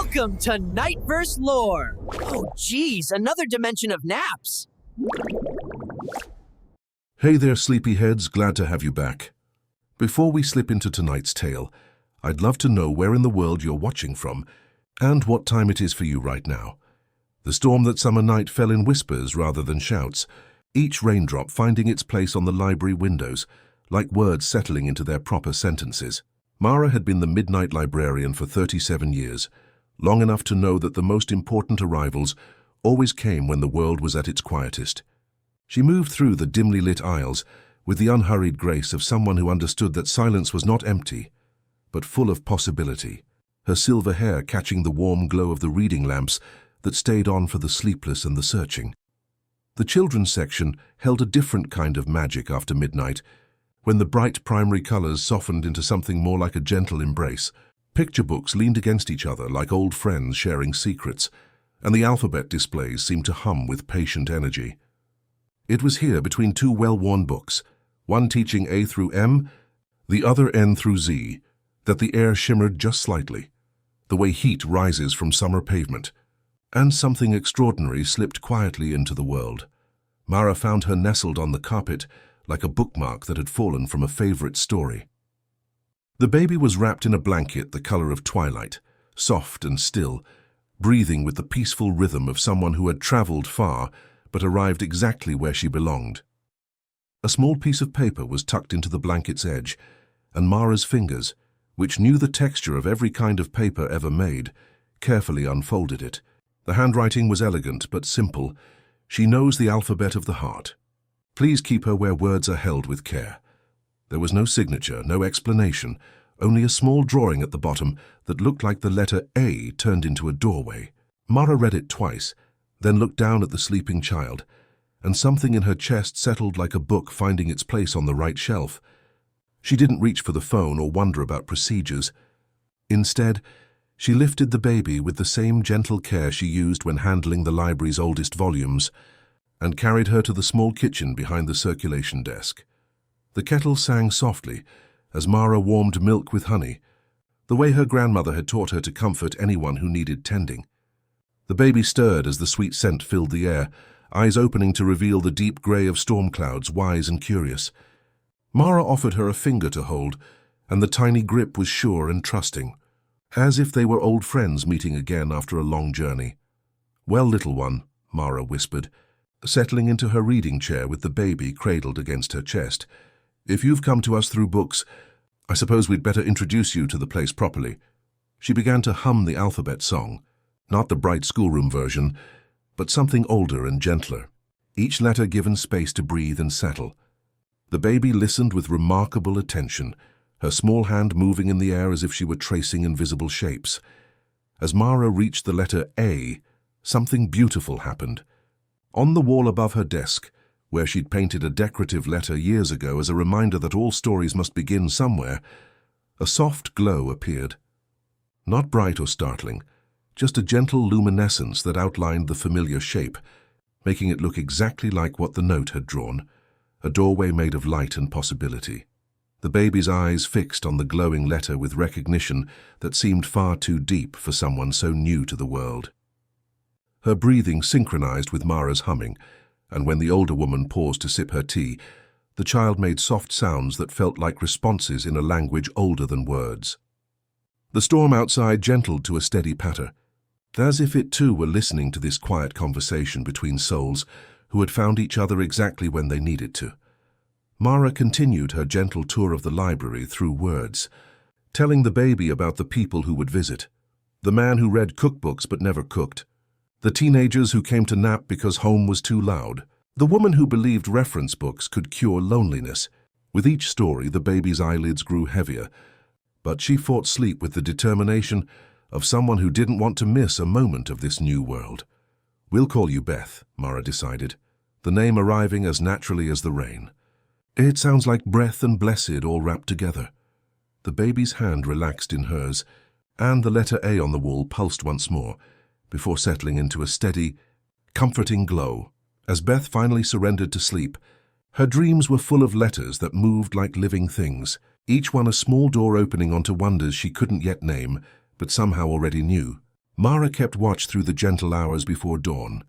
Welcome to Nightverse lore! Oh geez, another dimension of naps! Hey there, sleepyheads, glad to have you back. Before we slip into tonight's tale, I'd love to know where in the world you're watching from and what time it is for you right now. The storm that summer night fell in whispers rather than shouts, each raindrop finding its place on the library windows, like words settling into their proper sentences. Mara had been the midnight librarian for 37 years, long enough to know that the most important arrivals always came when the world was at its quietest. She moved through the dimly lit aisles with the unhurried grace of someone who understood that silence was not empty, but full of possibility, her silver hair catching the warm glow of the reading lamps that stayed on for the sleepless and the searching. The children's section held a different kind of magic after midnight, when the bright primary colors softened into something more like a gentle embrace. Picture books leaned against each other like old friends sharing secrets, and the alphabet displays seemed to hum with patient energy. It was here, between two well-worn books, one teaching A through M, the other N through Z, that the air shimmered just slightly, the way heat rises from summer pavement, and something extraordinary slipped quietly into the world. Mara found her nestled on the carpet, like a bookmark that had fallen from a favorite story. The baby was wrapped in a blanket the color of twilight, soft and still, breathing with the peaceful rhythm of someone who had traveled far but arrived exactly where she belonged. A small piece of paper was tucked into the blanket's edge, and Mara's fingers, which knew the texture of every kind of paper ever made, carefully unfolded it. The handwriting was elegant but simple. She knows the alphabet of the heart. Please keep her where words are held with care. There was no signature, no explanation, only a small drawing at the bottom that looked like the letter A turned into a doorway. Mara read it twice, then looked down at the sleeping child, and something in her chest settled like a book finding its place on the right shelf. She didn't reach for the phone or wonder about procedures. Instead, she lifted the baby with the same gentle care she used when handling the library's oldest volumes, and carried her to the small kitchen behind the circulation desk. The kettle sang softly as Mara warmed milk with honey, the way her grandmother had taught her to comfort anyone who needed tending. The baby stirred as the sweet scent filled the air, eyes opening to reveal the deep grey of storm clouds, wise and curious. Mara offered her a finger to hold, and the tiny grip was sure and trusting, as if they were old friends meeting again after a long journey. "Well, little one," Mara whispered, settling into her reading chair with the baby cradled against her chest. "If you've come to us through books, I suppose we'd better introduce you to the place properly." She began to hum the alphabet song, not the bright schoolroom version, but something older and gentler, each letter given space to breathe and settle. The baby listened with remarkable attention, her small hand moving in the air as if she were tracing invisible shapes. As Mara reached the letter A, something beautiful happened. On the wall above her desk, where she'd painted a decorative letter years ago as a reminder that all stories must begin somewhere, a soft glow appeared. Not bright or startling, just a gentle luminescence that outlined the familiar shape, making it look exactly like what the note had drawn, a doorway made of light and possibility. The baby's eyes fixed on the glowing letter with recognition that seemed far too deep for someone so new to the world. Her breathing synchronized with Mara's humming, and when the older woman paused to sip her tea, the child made soft sounds that felt like responses in a language older than words. The storm outside gentled to a steady patter, as if it too were listening to this quiet conversation between souls who had found each other exactly when they needed to. Mara continued her gentle tour of the library through words, telling the baby about the people who would visit, the man who read cookbooks but never cooked, the teenagers who came to nap because home was too loud, the woman who believed reference books could cure loneliness. With each story, the baby's eyelids grew heavier, but she fought sleep with the determination of someone who didn't want to miss a moment of this new world. "We'll call you Beth," Mara decided, the name arriving as naturally as the rain. "It sounds like breath and blessed all wrapped together." The baby's hand relaxed in hers, and the letter A on the wall pulsed once more, before settling into a steady, comforting glow. As Beth finally surrendered to sleep, her dreams were full of letters that moved like living things, each one a small door opening onto wonders she couldn't yet name, but somehow already knew. Mara kept watch through the gentle hours before dawn,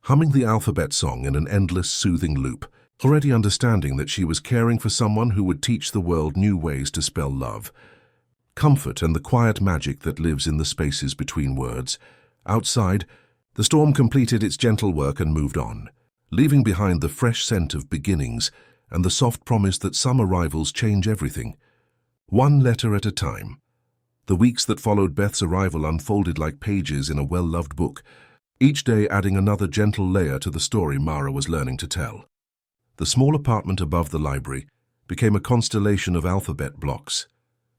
humming the alphabet song in an endless, soothing loop, already understanding that she was caring for someone who would teach the world new ways to spell love, comfort, and the quiet magic that lives in the spaces between words. Outside, the storm completed its gentle work and moved on, leaving behind the fresh scent of beginnings and the soft promise that some arrivals change everything, one letter at a time. The weeks that followed Beth's arrival unfolded like pages in a well-loved book, each day adding another gentle layer to the story Mara was learning to tell. The small apartment above the library became a constellation of alphabet blocks,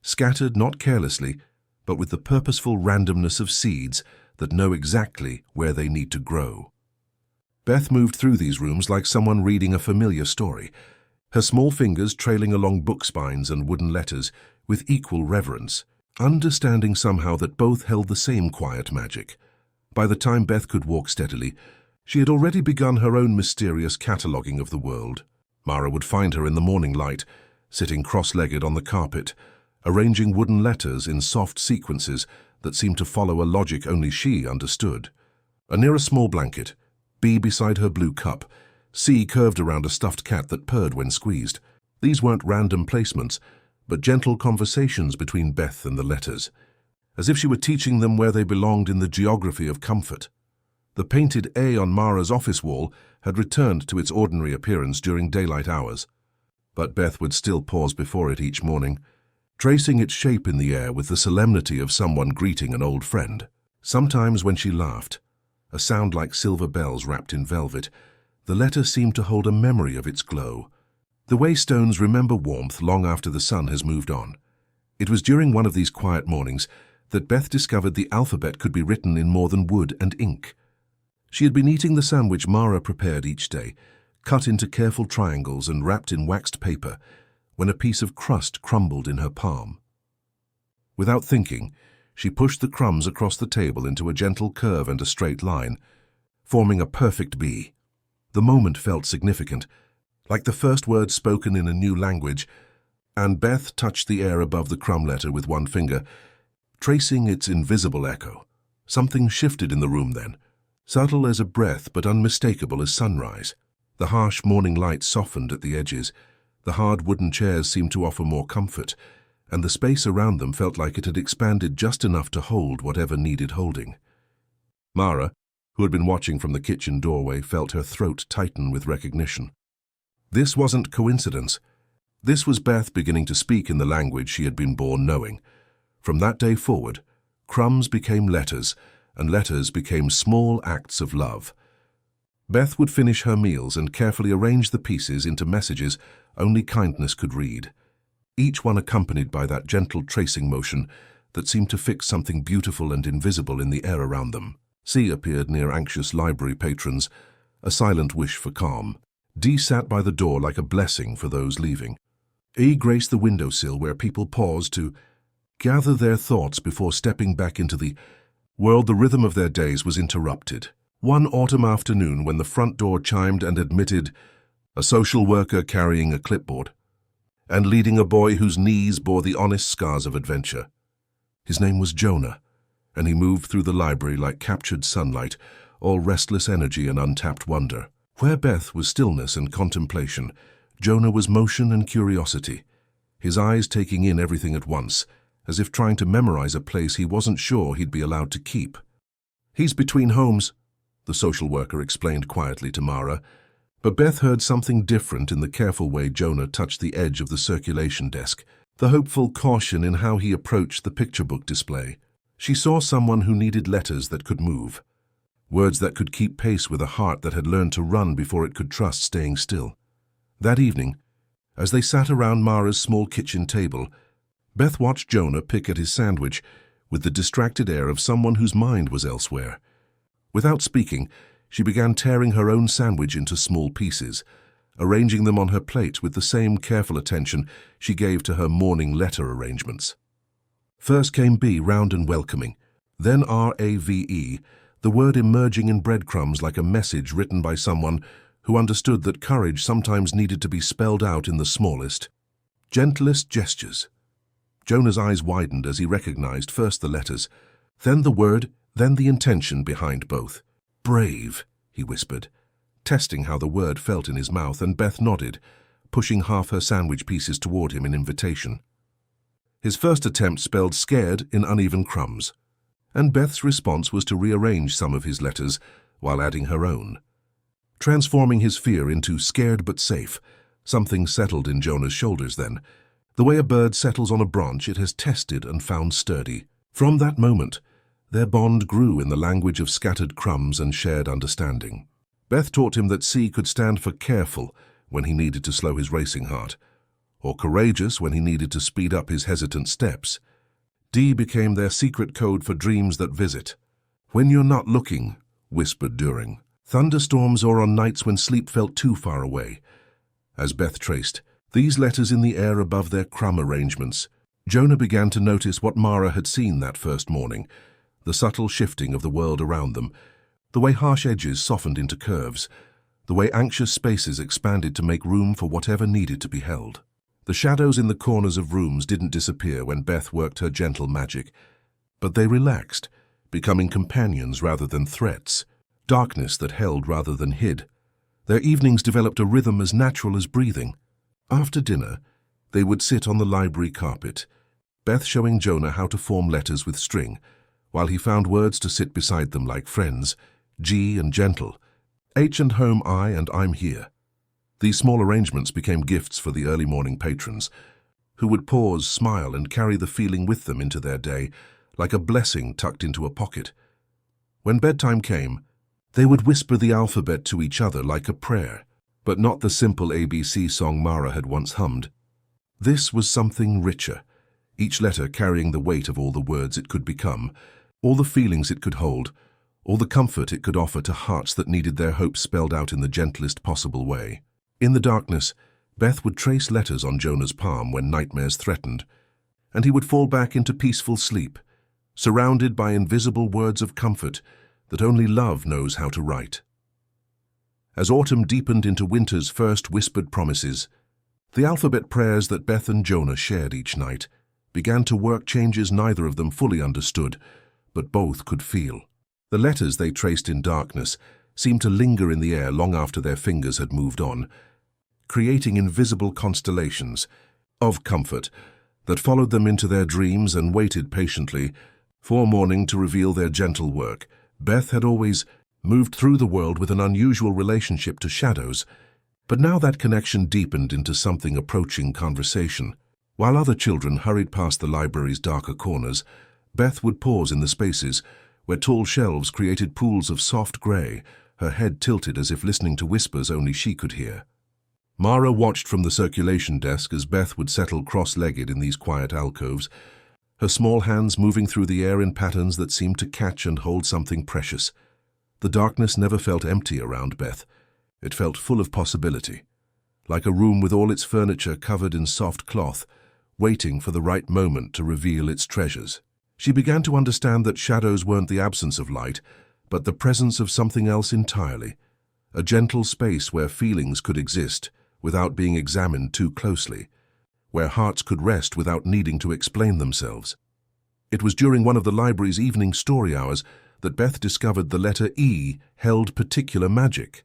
scattered not carelessly, but with the purposeful randomness of seeds that know exactly where they need to grow. Beth moved through these rooms like someone reading a familiar story, her small fingers trailing along book spines and wooden letters with equal reverence, understanding somehow that both held the same quiet magic. By the time Beth could walk steadily, she had already begun her own mysterious cataloguing of the world. Mara would find her in the morning light, sitting cross-legged on the carpet, arranging wooden letters in soft sequences that seemed to follow a logic only she understood. Near a small blanket, B beside her blue cup, C curved around a stuffed cat that purred when squeezed. These weren't random placements, but gentle conversations between Beth and the letters, as if she were teaching them where they belonged in the geography of comfort. The painted A on Mara's office wall had returned to its ordinary appearance during daylight hours, but Beth would still pause before it each morning, tracing its shape in the air with the solemnity of someone greeting an old friend. Sometimes when she laughed, a sound like silver bells wrapped in velvet, the letter seemed to hold a memory of its glow, the way stones remember warmth long after the sun has moved on. It was during one of these quiet mornings that Beth discovered the alphabet could be written in more than wood and ink. She had been eating the sandwich Mara prepared each day, cut into careful triangles and wrapped in waxed paper, when a piece of crust crumbled in her palm. Without thinking, she pushed the crumbs across the table into a gentle curve and a straight line, forming a perfect B. The moment felt significant, like the first word spoken in a new language, and Beth touched the air above the crumb letter with one finger, tracing its invisible echo. Something shifted in the room then, subtle as a breath but unmistakable as sunrise. The harsh morning light softened at the edges, the hard wooden chairs seemed to offer more comfort, and the space around them felt like it had expanded just enough to hold whatever needed holding. Mara, who had been watching from the kitchen doorway, felt her throat tighten with recognition. This wasn't coincidence. This was Beth beginning to speak in the language she had been born knowing. From that day forward, crumbs became letters, and letters became small acts of love. Beth would finish her meals and carefully arrange the pieces into messages only kindness could read, each one accompanied by that gentle tracing motion that seemed to fix something beautiful and invisible in the air around them. C appeared near anxious library patrons, a silent wish for calm. D sat by the door like a blessing for those leaving. E graced the windowsill where people paused to gather their thoughts before stepping back into the world. The rhythm of their days was interrupted. One autumn afternoon when the front door chimed and admitted a social worker carrying a clipboard and leading a boy whose knees bore the honest scars of adventure. His name was Jonah, and he moved through the library like captured sunlight, all restless energy and untapped wonder. Where Beth was stillness and contemplation, Jonah was motion and curiosity, his eyes taking in everything at once, as if trying to memorize a place he wasn't sure he'd be allowed to keep. "He's between homes," the social worker explained quietly to Mara, but Beth heard something different in the careful way Jonah touched the edge of the circulation desk, the hopeful caution in how he approached the picture book display. She saw someone who needed letters that could move, words that could keep pace with a heart that had learned to run before it could trust staying still. That evening, as they sat around Mara's small kitchen table, Beth watched Jonah pick at his sandwich with the distracted air of someone whose mind was elsewhere. Without speaking, she began tearing her own sandwich into small pieces, arranging them on her plate with the same careful attention she gave to her morning letter arrangements. First came B, round and welcoming, then RAVE, the word emerging in breadcrumbs like a message written by someone who understood that courage sometimes needed to be spelled out in the smallest, gentlest gestures. Jonah's eyes widened as he recognized first the letters, then the word then the intention behind both. "Brave," he whispered, testing how the word felt in his mouth, and Beth nodded, pushing half her sandwich pieces toward him in invitation. His first attempt spelled scared in uneven crumbs, and Beth's response was to rearrange some of his letters while adding her own. Transforming his fear into scared but safe, something settled in Jonah's shoulders then. The way a bird settles on a branch it has tested and found sturdy. From that moment, their bond grew in the language of scattered crumbs and shared understanding. Beth taught him that C could stand for careful when he needed to slow his racing heart, or courageous when he needed to speed up his hesitant steps. D became their secret code for dreams that visit. "When you're not looking," whispered during thunderstorms or on nights when sleep felt too far away. As Beth traced these letters in the air above their crumb arrangements, Jonah began to notice what Mara had seen that first morning, the subtle shifting of the world around them, the way harsh edges softened into curves, the way anxious spaces expanded to make room for whatever needed to be held. The shadows in the corners of rooms didn't disappear when Beth worked her gentle magic, but they relaxed, becoming companions rather than threats, darkness that held rather than hid. Their evenings developed a rhythm as natural as breathing. After dinner, they would sit on the library carpet, Beth showing Jonah how to form letters with string, while he found words to sit beside them like friends, G and gentle, H and home, I and I'm here. These small arrangements became gifts for the early morning patrons, who would pause, smile, and carry the feeling with them into their day, like a blessing tucked into a pocket. When bedtime came, they would whisper the alphabet to each other like a prayer, but not the simple ABC song Mara had once hummed. This was something richer, each letter carrying the weight of all the words it could become, all the feelings it could hold, all the comfort it could offer to hearts that needed their hopes spelled out in the gentlest possible way. In the darkness, Beth would trace letters on Jonah's palm when nightmares threatened, and he would fall back into peaceful sleep, surrounded by invisible words of comfort that only love knows how to write. As autumn deepened into winter's first whispered promises, the alphabet prayers that Beth and Jonah shared each night began to work changes neither of them fully understood, but both could feel. The letters they traced in darkness seemed to linger in the air long after their fingers had moved on, creating invisible constellations of comfort that followed them into their dreams and waited patiently for morning to reveal their gentle work. Beth had always moved through the world with an unusual relationship to shadows, but now that connection deepened into something approaching conversation. While other children hurried past the library's darker corners, Beth would pause in the spaces where tall shelves created pools of soft gray, her head tilted as if listening to whispers only she could hear. Mara watched from the circulation desk as Beth would settle cross-legged in these quiet alcoves, her small hands moving through the air in patterns that seemed to catch and hold something precious. The darkness never felt empty around Beth. It felt full of possibility, like a room with all its furniture covered in soft cloth, waiting for the right moment to reveal its treasures. She began to understand that shadows weren't the absence of light, but the presence of something else entirely, a gentle space where feelings could exist without being examined too closely, where hearts could rest without needing to explain themselves. It was during one of the library's evening story hours that Beth discovered the letter E held particular magic.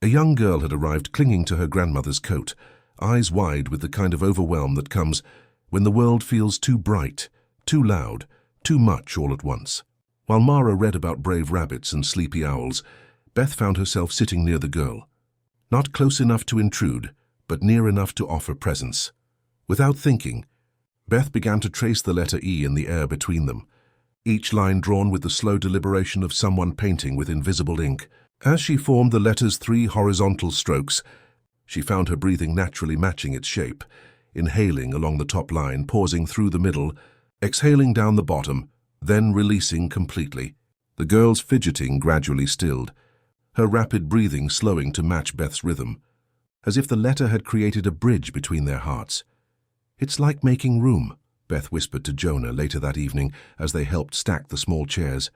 A young girl had arrived clinging to her grandmother's coat, eyes wide with the kind of overwhelm that comes when the world feels too bright, too loud, too much all at once. While Mara read about brave rabbits and sleepy owls, Beth found herself sitting near the girl, not close enough to intrude, but near enough to offer presence. Without thinking, Beth began to trace the letter E in the air between them, each line drawn with the slow deliberation of someone painting with invisible ink. As she formed the letter's 3 horizontal strokes, she found her breathing naturally matching its shape, inhaling along the top line, pausing through the middle, exhaling down the bottom, then releasing completely. The girl's fidgeting gradually stilled, her rapid breathing slowing to match Beth's rhythm, as if the letter had created a bridge between their hearts. "It's like making room," Beth whispered to Jonah later that evening as they helped stack the small chairs.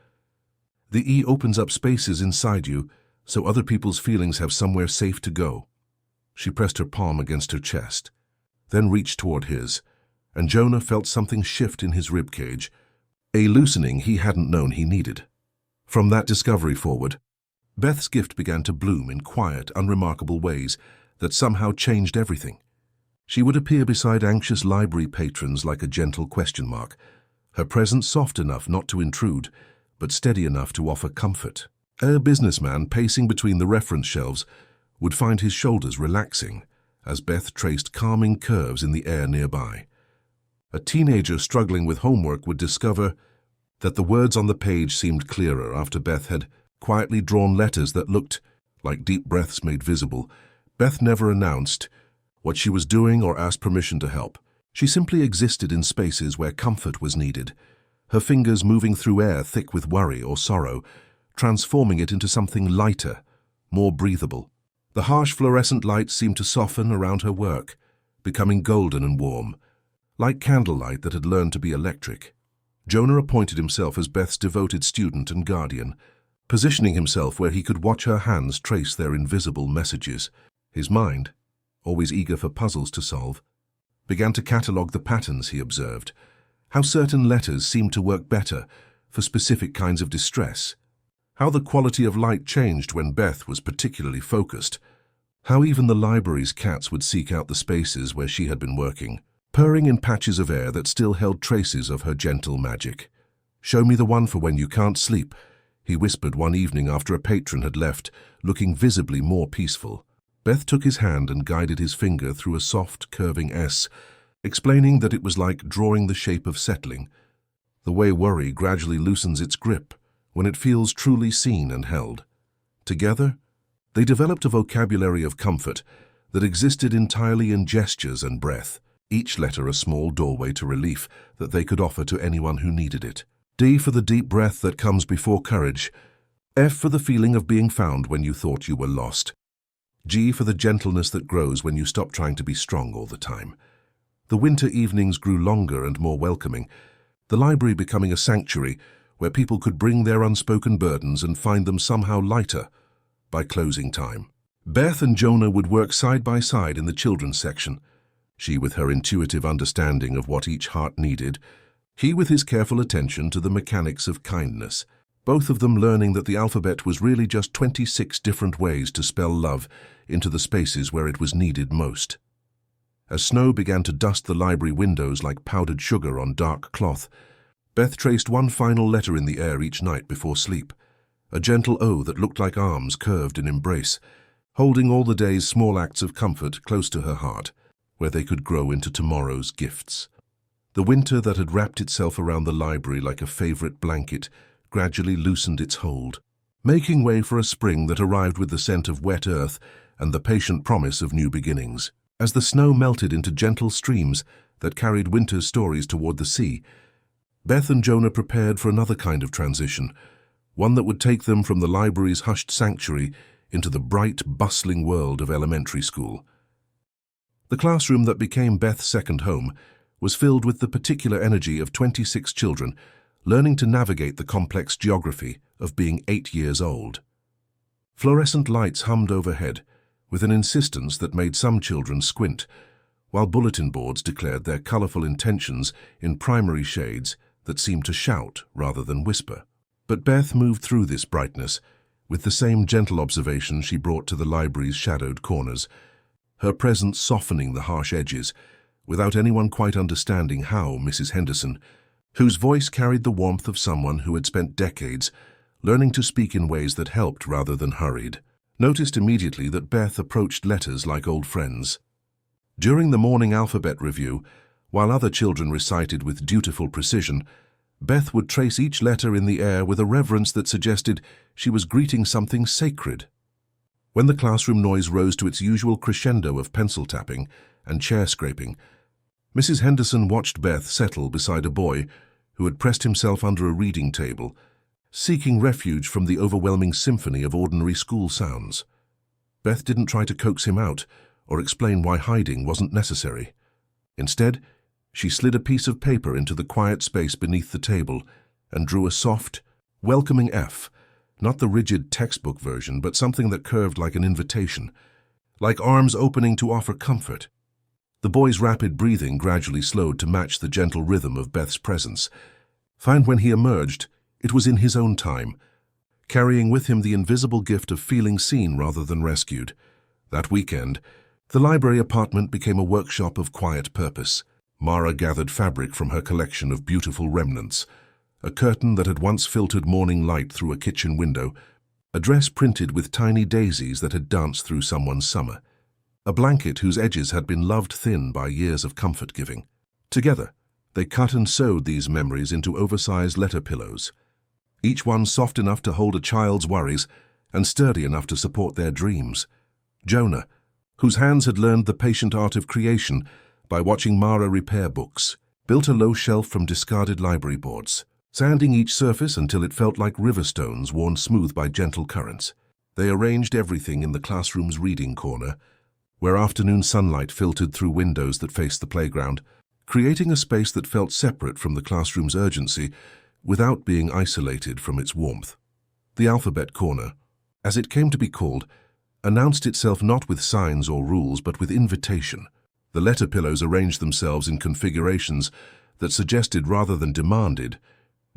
"The E opens up spaces inside you, so other people's feelings have somewhere safe to go." She pressed her palm against her chest, then reached toward his, and Jonah felt something shift in his ribcage, a loosening he hadn't known he needed. From that discovery forward, Beth's gift began to bloom in quiet, unremarkable ways that somehow changed everything. She would appear beside anxious library patrons like a gentle question mark, her presence soft enough not to intrude, but steady enough to offer comfort. A businessman pacing between the reference shelves would find his shoulders relaxing as Beth traced calming curves in the air nearby. A teenager struggling with homework would discover that the words on the page seemed clearer after Beth had quietly drawn letters that looked like deep breaths made visible. Beth never announced what she was doing or asked permission to help. She simply existed in spaces where comfort was needed, her fingers moving through air thick with worry or sorrow, transforming it into something lighter, more breathable. The harsh fluorescent light seemed to soften around her work, becoming golden and warm, like candlelight that had learned to be electric. Jonah appointed himself as Beth's devoted student and guardian, positioning himself where he could watch her hands trace their invisible messages. His mind, always eager for puzzles to solve, began to catalogue the patterns he observed, how certain letters seemed to work better for specific kinds of distress, how the quality of light changed when Beth was particularly focused, how even the library's cats would seek out the spaces where she had been working, purring in patches of air that still held traces of her gentle magic. "Show me the one for when you can't sleep," he whispered one evening after a patron had left, looking visibly more peaceful. Beth took his hand and guided his finger through a soft, curving S, explaining that it was like drawing the shape of settling, the way worry gradually loosens its grip when it feels truly seen and held. Together, they developed a vocabulary of comfort that existed entirely in gestures and breath, each letter a small doorway to relief that they could offer to anyone who needed it. D for the deep breath that comes before courage, F for the feeling of being found when you thought you were lost, G for the gentleness that grows when you stop trying to be strong all the time. The winter evenings grew longer and more welcoming, the library becoming a sanctuary where people could bring their unspoken burdens and find them somehow lighter by closing time. Beth and Jonah would work side by side in the children's section, she with her intuitive understanding of what each heart needed, he with his careful attention to the mechanics of kindness, both of them learning that the alphabet was really just 26 different ways to spell love into the spaces where it was needed most. As snow began to dust the library windows like powdered sugar on dark cloth, Beth traced one final letter in the air each night before sleep, a gentle O that looked like arms curved in embrace, holding all the day's small acts of comfort close to her heart, where they could grow into tomorrow's gifts. The winter that had wrapped itself around the library like a favorite blanket gradually loosened its hold, making way for a spring that arrived with the scent of wet earth and the patient promise of new beginnings. As the snow melted into gentle streams that carried winter's stories toward the sea, Beth and Jonah prepared for another kind of transition, one that would take them from the library's hushed sanctuary into the bright, bustling world of elementary school. The classroom that became Beth's second home was filled with the particular energy of 26 children learning to navigate the complex geography of being 8 years old. Fluorescent lights hummed overhead with an insistence that made some children squint, while bulletin boards declared their colorful intentions in primary shades that seemed to shout rather than whisper. But Beth moved through this brightness with the same gentle observation she brought to the library's shadowed corners, her presence softening the harsh edges, without anyone quite understanding how Mrs. Henderson, whose voice carried the warmth of someone who had spent decades learning to speak in ways that helped rather than hurried, noticed immediately that Beth approached letters like old friends. During the morning alphabet review, while other children recited with dutiful precision, Beth would trace each letter in the air with a reverence that suggested she was greeting something sacred. When the classroom noise rose to its usual crescendo of pencil tapping and chair scraping, Mrs. Henderson watched Beth settle beside a boy who had pressed himself under a reading table, seeking refuge from the overwhelming symphony of ordinary school sounds. Beth didn't try to coax him out or explain why hiding wasn't necessary. Instead, she slid a piece of paper into the quiet space beneath the table and drew a soft, welcoming F, not the rigid textbook version, but something that curved like an invitation, like arms opening to offer comfort. The boy's rapid breathing gradually slowed to match the gentle rhythm of Beth's presence. When he emerged, it was in his own time, carrying with him the invisible gift of feeling seen rather than rescued. That weekend, the library apartment became a workshop of quiet purpose. Mara gathered fabric from her collection of beautiful remnants, a curtain that had once filtered morning light through a kitchen window, a dress printed with tiny daisies that had danced through someone's summer, a blanket whose edges had been loved thin by years of comfort-giving. Together, they cut and sewed these memories into oversized letter pillows, each one soft enough to hold a child's worries and sturdy enough to support their dreams. Jonah, whose hands had learned the patient art of creation by watching Mara repair books, built a low shelf from discarded library boards, sanding each surface until it felt like river stones worn smooth by gentle currents. They arranged everything in the classroom's reading corner, where afternoon sunlight filtered through windows that faced the playground, creating a space that felt separate from the classroom's urgency without being isolated from its warmth. The alphabet corner, as it came to be called, announced itself not with signs or rules but with invitation. The letter pillows arranged themselves in configurations that suggested rather than demanded.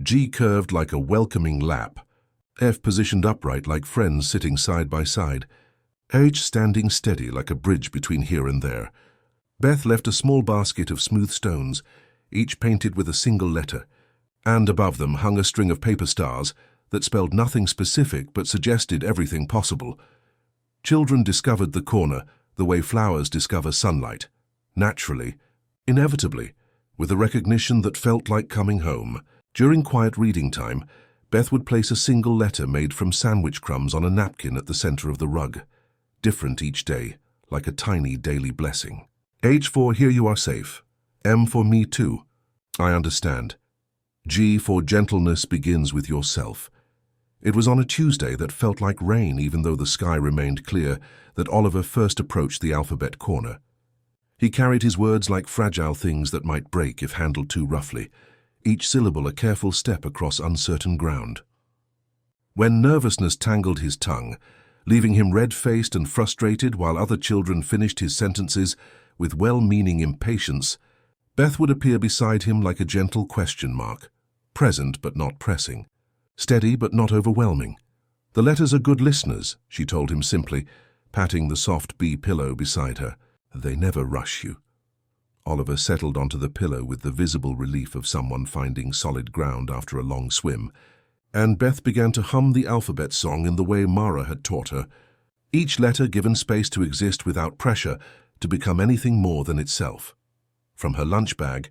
G curved like a welcoming lap, F positioned upright like friends sitting side by side, H standing steady like a bridge between here and there. Beth left a small basket of smooth stones, each painted with a single letter, and above them hung a string of paper stars that spelled nothing specific but suggested everything possible. Children discovered the corner the way flowers discover sunlight, naturally, inevitably, with a recognition that felt like coming home. During quiet reading time, Beth would place a single letter made from sandwich crumbs on a napkin at the center of the rug, different each day, like a tiny daily blessing. H for here you are safe. M for me too. I understand. G for gentleness begins with yourself. It was on a Tuesday that felt like rain even though the sky remained clear that Oliver first approached the alphabet corner. He carried his words like fragile things that might break if handled too roughly, each syllable a careful step across uncertain ground. When nervousness tangled his tongue, leaving him red-faced and frustrated while other children finished his sentences with well-meaning impatience, Beth would appear beside him like a gentle question mark, present but not pressing, steady but not overwhelming. The letters are good listeners, she told him simply, patting the soft B pillow beside her. They never rush you. Oliver settled onto the pillow with the visible relief of someone finding solid ground after a long swim, and Beth began to hum the alphabet song in the way Mara had taught her, each letter given space to exist without pressure to become anything more than itself. From her lunch bag,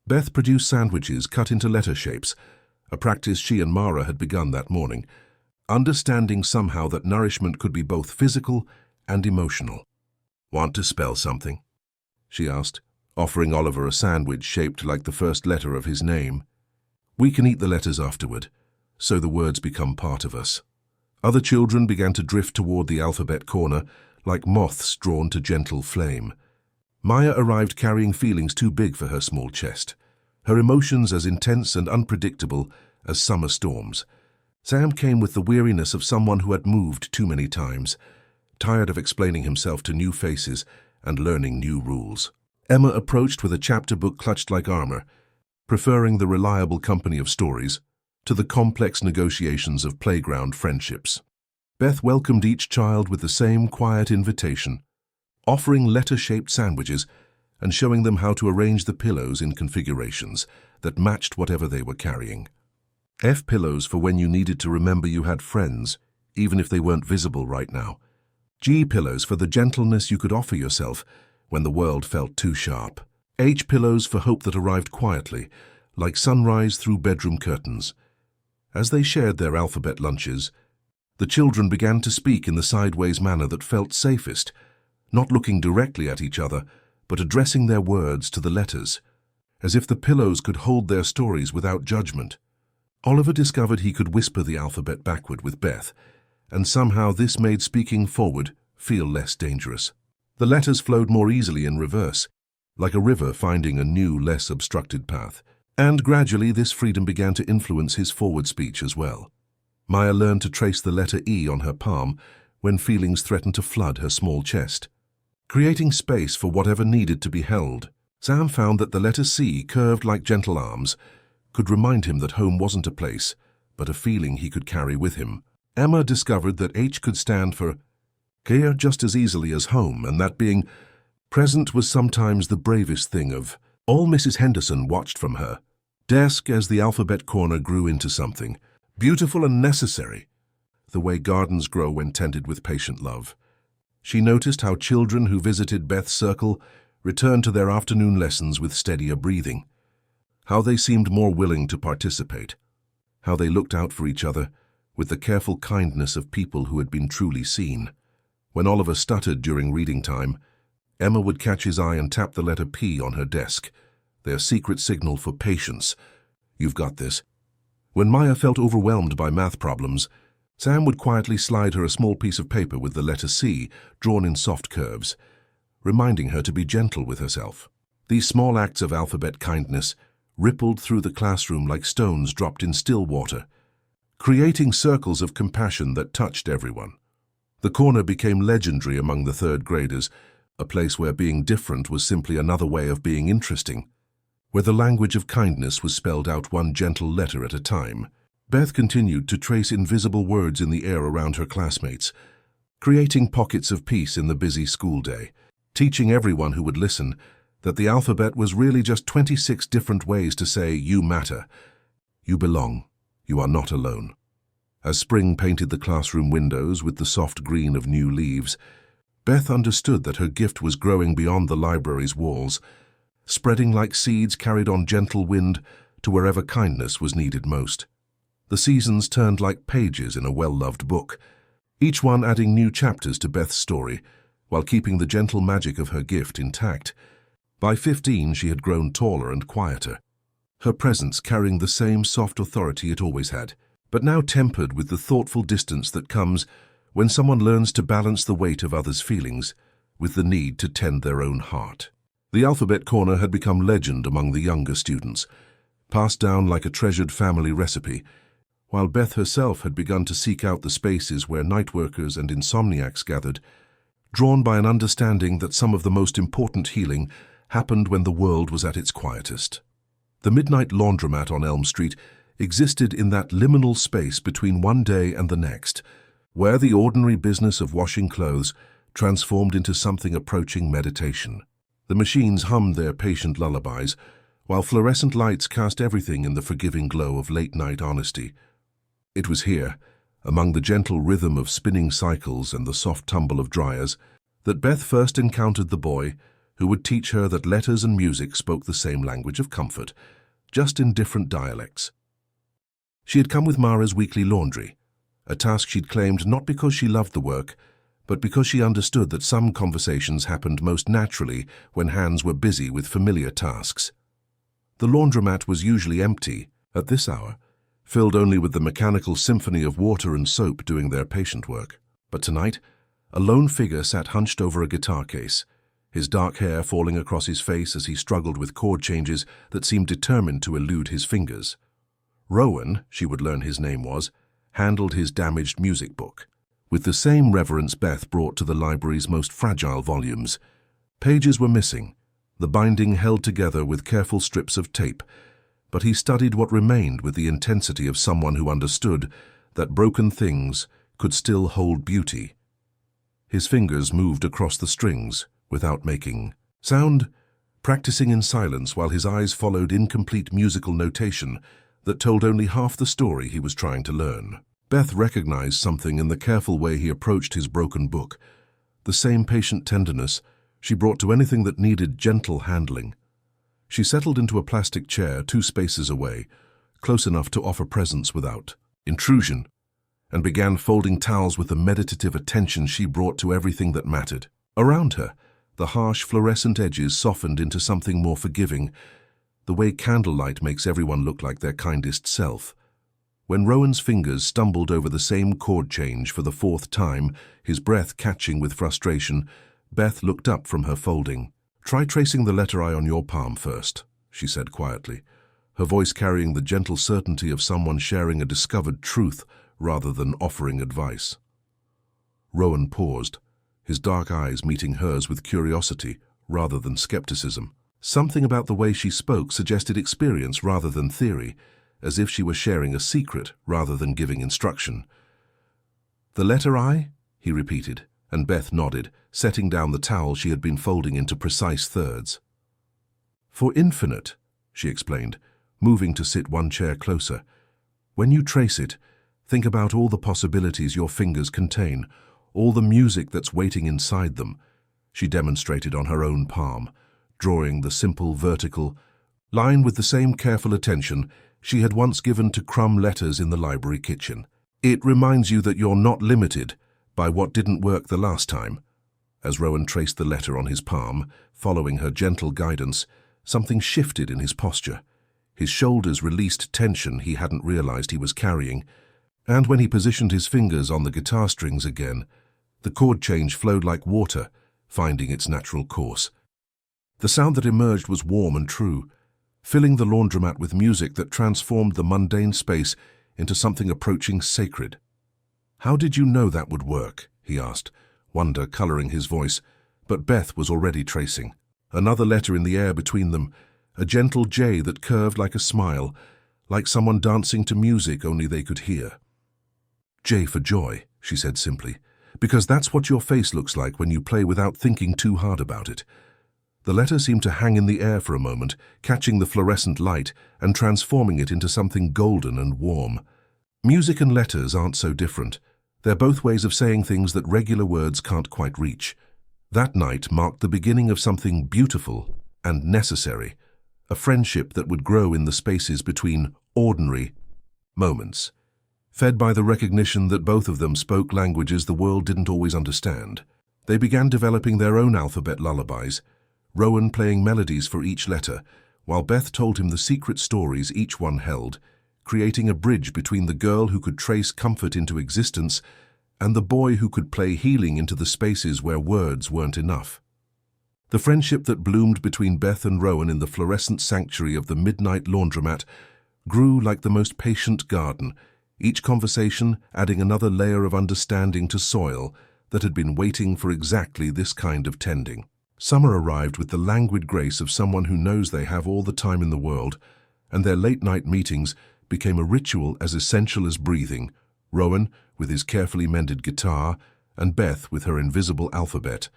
Beth produced sandwiches cut into letter shapes, a practice she and Mara had begun that morning, understanding somehow that nourishment could be both physical and emotional. Want to spell something? She asked, offering Oliver a sandwich shaped like the first letter of his name. We can eat the letters afterward, so the words become part of us. Other children began to drift toward the alphabet corner, like moths drawn to gentle flame. Maya arrived carrying feelings too big for her small chest, her emotions as intense and unpredictable as summer storms. Sam came with the weariness of someone who had moved too many times, tired of explaining himself to new faces and learning new rules. Emma approached with a chapter book clutched like armor, preferring the reliable company of stories to the complex negotiations of playground friendships. Beth welcomed each child with the same quiet invitation, offering letter-shaped sandwiches and showing them how to arrange the pillows in configurations that matched whatever they were carrying. F pillows for when you needed to remember you had friends, even if they weren't visible right now. G pillows for the gentleness you could offer yourself when the world felt too sharp. H pillows for hope that arrived quietly, like sunrise through bedroom curtains. As they shared their alphabet lunches, the children began to speak in the sideways manner that felt safest, not looking directly at each other, but addressing their words to the letters, as if the pillows could hold their stories without judgment. Oliver discovered he could whisper the alphabet backward with Beth, and somehow this made speaking forward feel less dangerous. The letters flowed more easily in reverse, like a river finding a new, less obstructed path. And gradually this freedom began to influence his forward speech as well. Maya learned to trace the letter E on her palm when feelings threatened to flood her small chest, creating space for whatever needed to be held. Sam found that the letter C, curved like gentle arms, could remind him that home wasn't a place, but a feeling he could carry with him. Emma discovered that H could stand for care just as easily as home, and that being present was sometimes the bravest thing of all. Mrs. Henderson watched from her desk as the alphabet corner grew into something beautiful and necessary, the way gardens grow when tended with patient love. She noticed how children who visited Beth's circle returned to their afternoon lessons with steadier breathing, how they seemed more willing to participate, how they looked out for each other with the careful kindness of people who had been truly seen. When Oliver stuttered during reading time, Emma would catch his eye and tap the letter P on her desk, their secret signal for patience. "You've got this." When Maya felt overwhelmed by math problems, Sam would quietly slide her a small piece of paper with the letter C drawn in soft curves, reminding her to be gentle with herself. These small acts of alphabet kindness rippled through the classroom like stones dropped in still water, creating circles of compassion that touched everyone. The corner became legendary among the third graders, a place where being different was simply another way of being interesting, where the language of kindness was spelled out one gentle letter at a time. Beth continued to trace invisible words in the air around her classmates, creating pockets of peace in the busy school day, teaching everyone who would listen that the alphabet was really just 26 different ways to say "you matter," "you belong," "you are not alone." As spring painted the classroom windows with the soft green of new leaves, Beth understood that her gift was growing beyond the library's walls, spreading like seeds carried on gentle wind to wherever kindness was needed most. The seasons turned like pages in a well-loved book, each one adding new chapters to Beth's story, while keeping the gentle magic of her gift intact. By 15, she had grown taller and quieter, her presence carrying the same soft authority it always had, but now tempered with the thoughtful distance that comes when someone learns to balance the weight of others' feelings with the need to tend their own heart. The alphabet corner had become legend among the younger students, passed down like a treasured family recipe, while Beth herself had begun to seek out the spaces where nightworkers and insomniacs gathered, drawn by an understanding that some of the most important healing happened when the world was at its quietest. The midnight laundromat on Elm Street existed in that liminal space between one day and the next, where the ordinary business of washing clothes transformed into something approaching meditation. The machines hummed their patient lullabies, while fluorescent lights cast everything in the forgiving glow of late-night honesty. It was here, among the gentle rhythm of spinning cycles and the soft tumble of dryers, that Beth first encountered the boy who would teach her that letters and music spoke the same language of comfort, just in different dialects. She had come with Mara's weekly laundry, a task she'd claimed not because she loved the work, but because she understood that some conversations happened most naturally when hands were busy with familiar tasks. The laundromat was usually empty at this hour, filled only with the mechanical symphony of water and soap doing their patient work. But tonight, a lone figure sat hunched over a guitar case, his dark hair falling across his face as he struggled with chord changes that seemed determined to elude his fingers. Rowan, she would learn his name was, handled his damaged music book, with the same reverence Beth brought to the library's most fragile volumes. Pages were missing, the binding held together with careful strips of tape, but he studied what remained with the intensity of someone who understood that broken things could still hold beauty. His fingers moved across the strings without making sound, practicing in silence while his eyes followed incomplete musical notation that told only half the story he was trying to learn. Beth recognized something in the careful way he approached his broken book, the same patient tenderness she brought to anything that needed gentle handling. She settled into a plastic chair 2 spaces away, close enough to offer presence without intrusion, and began folding towels with the meditative attention she brought to everything that mattered. Around her, the harsh fluorescent edges softened into something more forgiving, the way candlelight makes everyone look like their kindest self. When Rowan's fingers stumbled over the same chord change for the 4th time, his breath catching with frustration, Beth looked up from her folding. "Try tracing the letter I on your palm first," she said quietly, her voice carrying the gentle certainty of someone sharing a discovered truth rather than offering advice. Rowan paused, his dark eyes meeting hers with curiosity rather than skepticism. Something about the way she spoke suggested experience rather than theory, as if she were sharing a secret rather than giving instruction. "The letter I?" he repeated, and Beth nodded, setting down the towel she had been folding into precise thirds. "For infinite," she explained, moving to sit one chair closer. "When you trace it, think about all the possibilities your fingers contain, all the music that's waiting inside them." She demonstrated on her own palm, drawing the simple vertical line with the same careful attention she had once given to crumb letters in the library kitchen. "It reminds you that you're not limited by what didn't work the last time." As Rowan traced the letter on his palm, following her gentle guidance, something shifted in his posture. His shoulders released tension he hadn't realized he was carrying, and when he positioned his fingers on the guitar strings again, the chord change flowed like water, finding its natural course. The sound that emerged was warm and true, filling the laundromat with music that transformed the mundane space into something approaching sacred. "How did you know that would work?" he asked, wonder coloring his voice, but Beth was already tracing. Another letter in the air between them, a gentle J that curved like a smile, like someone dancing to music only they could hear. "J for joy," she said simply, "because that's what your face looks like when you play without thinking too hard about it." The letter seemed to hang in the air for a moment, catching the fluorescent light and transforming it into something golden and warm. Music and letters aren't so different. They're both ways of saying things that regular words can't quite reach. That night marked the beginning of something beautiful and necessary, a friendship that would grow in the spaces between ordinary moments, fed by the recognition that both of them spoke languages the world didn't always understand. They began developing their own alphabet lullabies, Rowan playing melodies for each letter, while Beth told him the secret stories each one held, creating a bridge between the girl who could trace comfort into existence and the boy who could play healing into the spaces where words weren't enough. The friendship that bloomed between Beth and Rowan in the fluorescent sanctuary of the midnight laundromat grew like the most patient garden, each conversation adding another layer of understanding to soil that had been waiting for exactly this kind of tending. Summer arrived with the languid grace of someone who knows they have all the time in the world, and their late-night meetings became a ritual as essential as breathing, Rowan with his carefully mended guitar, and Beth with her invisible alphabet,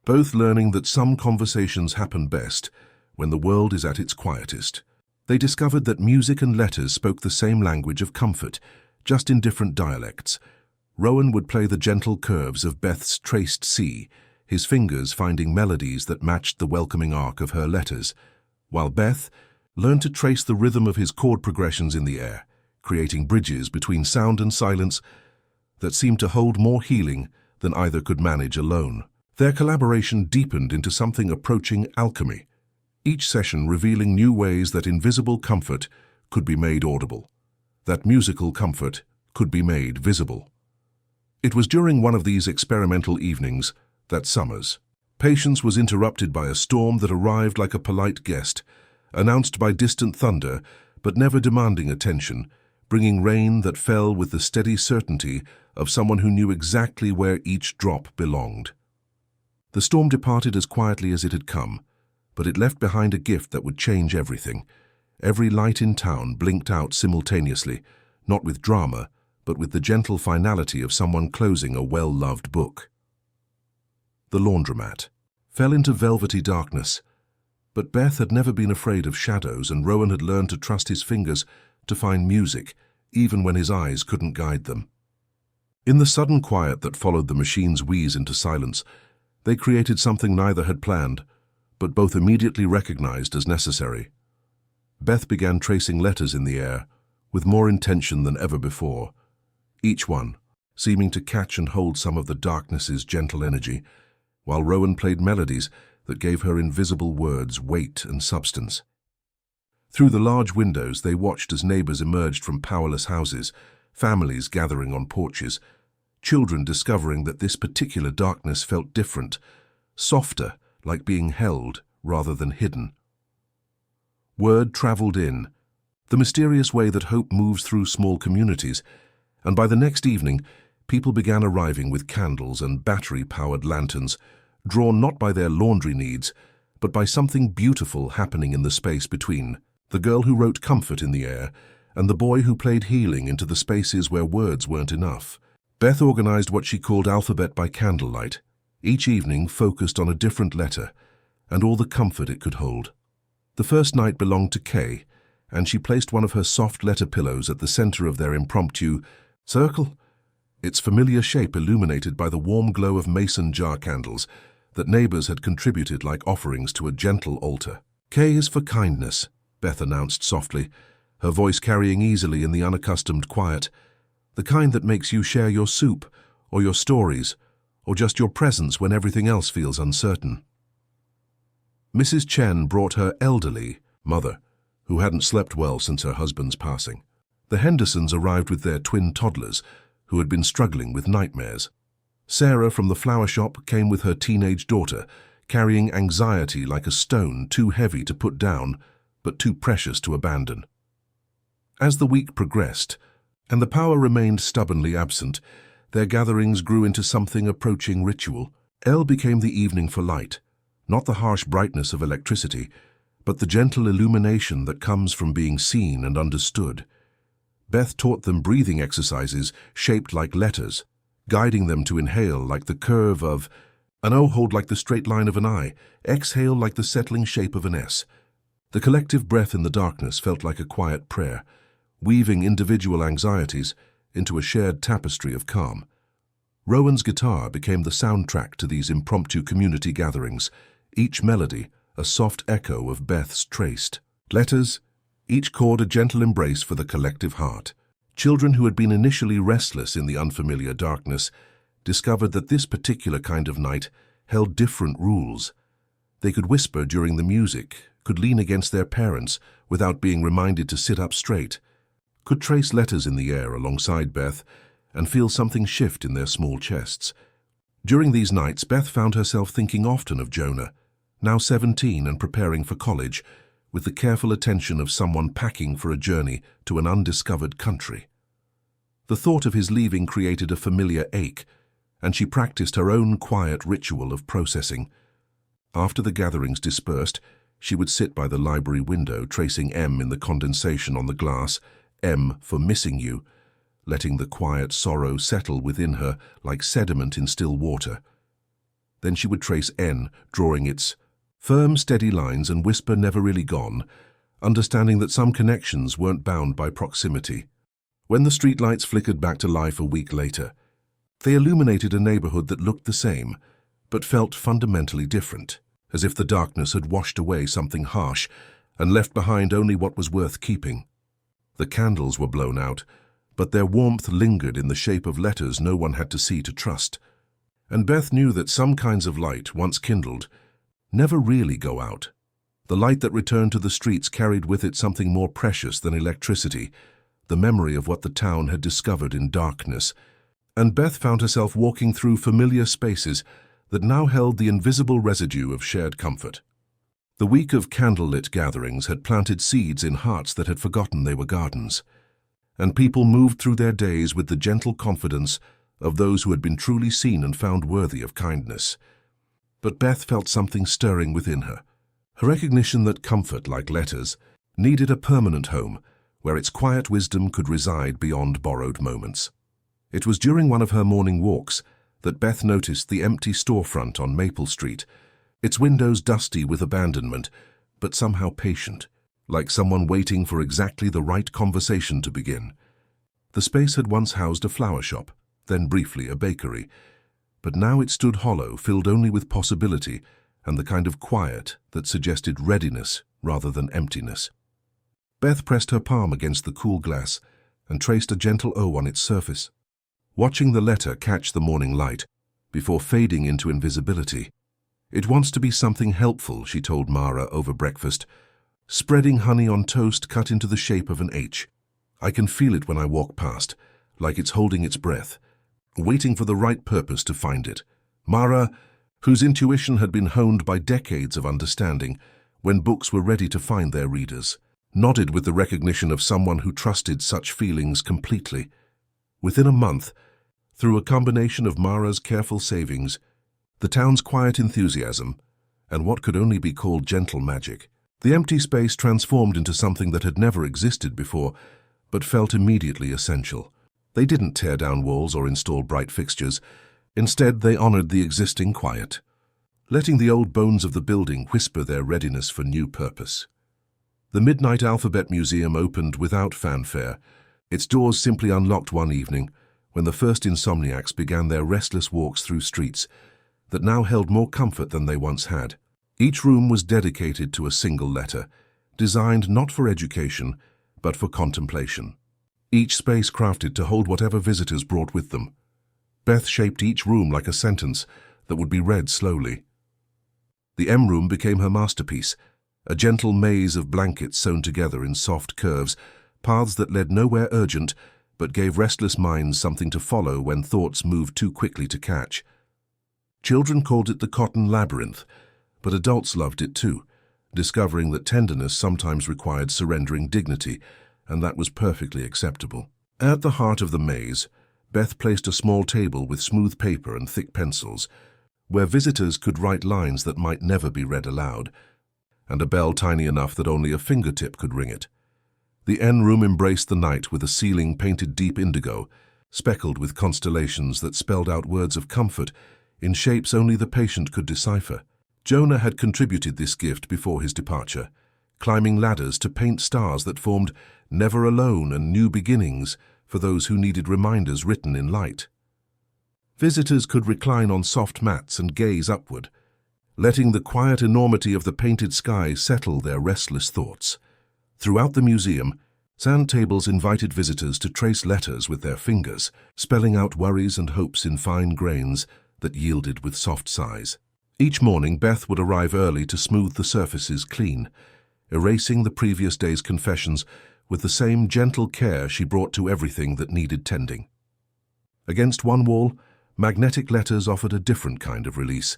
both learning that some conversations happen best when the world is at its quietest. They discovered that music and letters spoke the same language of comfort, just in different dialects. Rowan would play the gentle curves of Beth's traced C, his fingers finding melodies that matched the welcoming arc of her letters, while Beth learned to trace the rhythm of his chord progressions in the air, creating bridges between sound and silence that seemed to hold more healing than either could manage alone. Their collaboration deepened into something approaching alchemy, each session revealing new ways that invisible comfort could be made audible, that musical comfort could be made visible. It was during one of these experimental evenings that Summers' patience was interrupted by a storm that arrived like a polite guest, announced by distant thunder but never demanding attention, bringing rain that fell with the steady certainty of someone who knew exactly where each drop belonged. The storm departed as quietly as it had come, but it left behind a gift that would change everything. Every light in town blinked out simultaneously, not with drama, but with the gentle finality of someone closing a well-loved book. The laundromat fell into velvety darkness, but Beth had never been afraid of shadows, and Rowan had learned to trust his fingers to find music, even when his eyes couldn't guide them. In the sudden quiet that followed the machine's wheeze into silence, they created something neither had planned, but both immediately recognized as necessary. Beth began tracing letters in the air, with more intention than ever before, each one seeming to catch and hold some of the darkness's gentle energy, while Rowan played melodies that gave her invisible words weight and substance. Through the large windows they watched as neighbors emerged from powerless houses, families gathering on porches, children discovering that this particular darkness felt different, softer, like being held rather than hidden. Word traveled in, the mysterious way that hope moves through small communities, and by the next evening, people began arriving with candles and battery-powered lanterns, drawn not by their laundry needs, but by something beautiful happening in the space between, the girl who wrote comfort in the air, and the boy who played healing into the spaces where words weren't enough. Beth organized what she called alphabet by candlelight, each evening focused on a different letter and all the comfort it could hold. The first night belonged to K, and she placed one of her soft letter pillows at the center of their impromptu circle, its familiar shape illuminated by the warm glow of mason jar candles that neighbors had contributed like offerings to a gentle altar. K is for kindness, Beth announced softly, her voice carrying easily in the unaccustomed quiet, the kind that makes you share your soup, or your stories, or just your presence when everything else feels uncertain. Mrs. Chen brought her elderly mother, who hadn't slept well since her husband's passing. The Hendersons arrived with their twin toddlers, who had been struggling with nightmares. Sarah from the flower shop came with her teenage daughter, carrying anxiety like a stone too heavy to put down, but too precious to abandon. As the week progressed, and the power remained stubbornly absent, their gatherings grew into something approaching ritual. L became the evening for light, not the harsh brightness of electricity, but the gentle illumination that comes from being seen and understood. Beth taught them breathing exercises shaped like letters, guiding them to inhale like the curve of an O, hold like the straight line of an I, exhale like the settling shape of an S. The collective breath in the darkness felt like a quiet prayer, weaving individual anxieties into a shared tapestry of calm. Rowan's guitar became the soundtrack to these impromptu community gatherings, each melody a soft echo of Beth's traced letters, each chord a gentle embrace for the collective heart. Children who had been initially restless in the unfamiliar darkness discovered that this particular kind of night held different rules. They could whisper during the music, could lean against their parents without being reminded to sit up straight, could trace letters in the air alongside Beth and feel something shift in their small chests. During these nights, Beth found herself thinking often of Jonah, now 17 and preparing for college, with the careful attention of someone packing for a journey to an undiscovered country. The thought of his leaving created a familiar ache, and she practiced her own quiet ritual of processing. After the gatherings dispersed, she would sit by the library window, tracing M in the condensation on the glass, M for missing you, letting the quiet sorrow settle within her like sediment in still water. Then she would trace N, drawing its firm, steady lines and whisper never really gone, understanding that some connections weren't bound by proximity. When the streetlights flickered back to life a week later, they illuminated a neighborhood that looked the same, but felt fundamentally different, as if the darkness had washed away something harsh and left behind only what was worth keeping. The candles were blown out, but their warmth lingered in the shape of letters no one had to see to trust. And Beth knew that some kinds of light, once kindled, never really go out. The light that returned to the streets carried with it something more precious than electricity, the memory of what the town had discovered in darkness. And Beth found herself walking through familiar spaces that now held the invisible residue of shared comfort. The week of candlelit gatherings had planted seeds in hearts that had forgotten they were gardens, and people moved through their days with the gentle confidence of those who had been truly seen and found worthy of kindness. But Beth felt something stirring within her, a recognition that comfort, like letters, needed a permanent home where its quiet wisdom could reside beyond borrowed moments. It was during one of her morning walks that Beth noticed the empty storefront on Maple Street, its windows dusty with abandonment, but somehow patient, like someone waiting for exactly the right conversation to begin. The space had once housed a flower shop, then briefly a bakery, but now it stood hollow, filled only with possibility and the kind of quiet that suggested readiness rather than emptiness. Beth pressed her palm against the cool glass and traced a gentle O on its surface, watching the letter catch the morning light before fading into invisibility. "It wants to be something helpful," she told Mara over breakfast, spreading honey on toast cut into the shape of an H. "I can feel it when I walk past, like it's holding its breath, waiting for the right purpose to find it." Mara, whose intuition had been honed by decades of understanding when books were ready to find their readers, nodded with the recognition of someone who trusted such feelings completely. Within a month, through a combination of Mara's careful savings, the town's quiet enthusiasm, and what could only be called gentle magic, the empty space transformed into something that had never existed before, but felt immediately essential. They didn't tear down walls or install bright fixtures. Instead, they honored the existing quiet, letting the old bones of the building whisper their readiness for new purpose. The Midnight Alphabet Museum opened without fanfare. Its doors simply unlocked one evening when the first insomniacs began their restless walks through streets that now held more comfort than they once had. Each room was dedicated to a single letter, designed not for education, but for contemplation. Each space crafted to hold whatever visitors brought with them. Beth shaped each room like a sentence that would be read slowly. The M room became her masterpiece, a gentle maze of blankets sewn together in soft curves, paths that led nowhere urgent, but gave restless minds something to follow when thoughts moved too quickly to catch. Children called it the Cotton Labyrinth, but adults loved it too, discovering that tenderness sometimes required surrendering dignity, and that was perfectly acceptable. At the heart of the maze, Beth placed a small table with smooth paper and thick pencils, where visitors could write lines that might never be read aloud, and a bell tiny enough that only a fingertip could ring it. The N room embraced the night with a ceiling painted deep indigo, speckled with constellations that spelled out words of comfort in shapes only the patient could decipher. Jonah had contributed this gift before his departure, climbing ladders to paint stars that formed never alone and new beginnings for those who needed reminders written in light. Visitors could recline on soft mats and gaze upward, letting the quiet enormity of the painted sky settle their restless thoughts. Throughout the museum, sand tables invited visitors to trace letters with their fingers, spelling out worries and hopes in fine grains that yielded with soft sighs. Each morning, Beth would arrive early to smooth the surfaces clean, erasing the previous day's confessions with the same gentle care she brought to everything that needed tending. Against one wall, magnetic letters offered a different kind of release.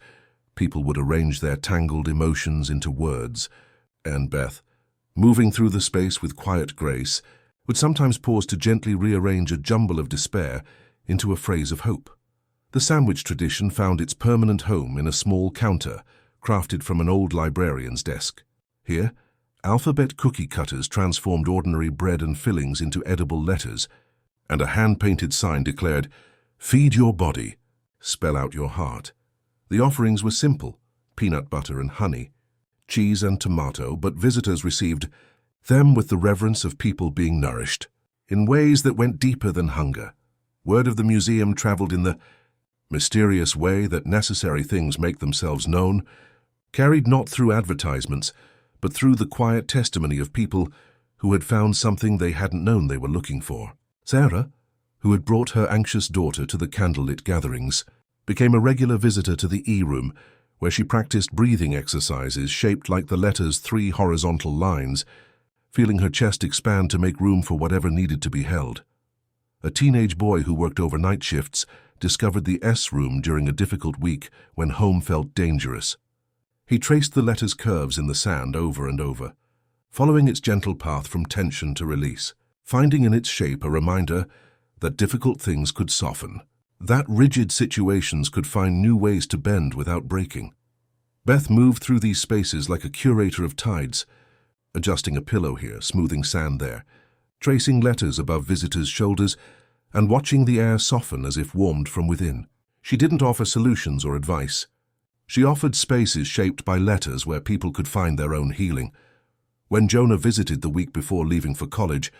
People would arrange their tangled emotions into words, and Beth, moving through the space with quiet grace, would sometimes pause to gently rearrange a jumble of despair into a phrase of hope. The sandwich tradition found its permanent home in a small counter crafted from an old librarian's desk. Here, alphabet cookie cutters transformed ordinary bread and fillings into edible letters, and a hand-painted sign declared, "Feed your body, spell out your heart." The offerings were simple, peanut butter and honey, cheese and tomato, but visitors received them with the reverence of people being nourished, in ways that went deeper than hunger. Word of the museum traveled in the mysterious way that necessary things make themselves known, carried not through advertisements, but through the quiet testimony of people who had found something they hadn't known they were looking for. Sarah, who had brought her anxious daughter to the candlelit gatherings, became a regular visitor to the E-room, where she practiced breathing exercises shaped like the letter's 3 horizontal lines, feeling her chest expand to make room for whatever needed to be held. A teenage boy who worked overnight shifts discovered the S-room during a difficult week when home felt dangerous. He traced the letter's curves in the sand over and over, following its gentle path from tension to release, finding in its shape a reminder that difficult things could soften, that rigid situations could find new ways to bend without breaking. Beth moved through these spaces like a curator of tides, adjusting a pillow here, smoothing sand there, tracing letters above visitors' shoulders, and watching the air soften as if warmed from within. She didn't offer solutions or advice. She offered spaces shaped by letters where people could find their own healing. When Jonah visited the week before leaving for college,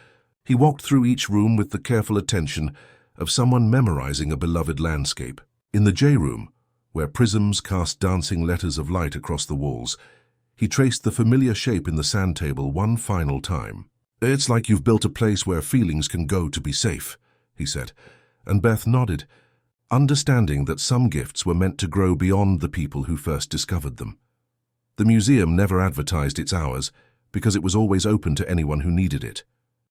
he walked through each room with the careful attention of someone memorizing a beloved landscape. In the J room, where prisms cast dancing letters of light across the walls, he traced the familiar shape in the sand table one final time. "It's like you've built a place where feelings can go to be safe," he said, and Beth nodded, understanding that some gifts were meant to grow beyond the people who first discovered them. The museum never advertised its hours because it was always open to anyone who needed it.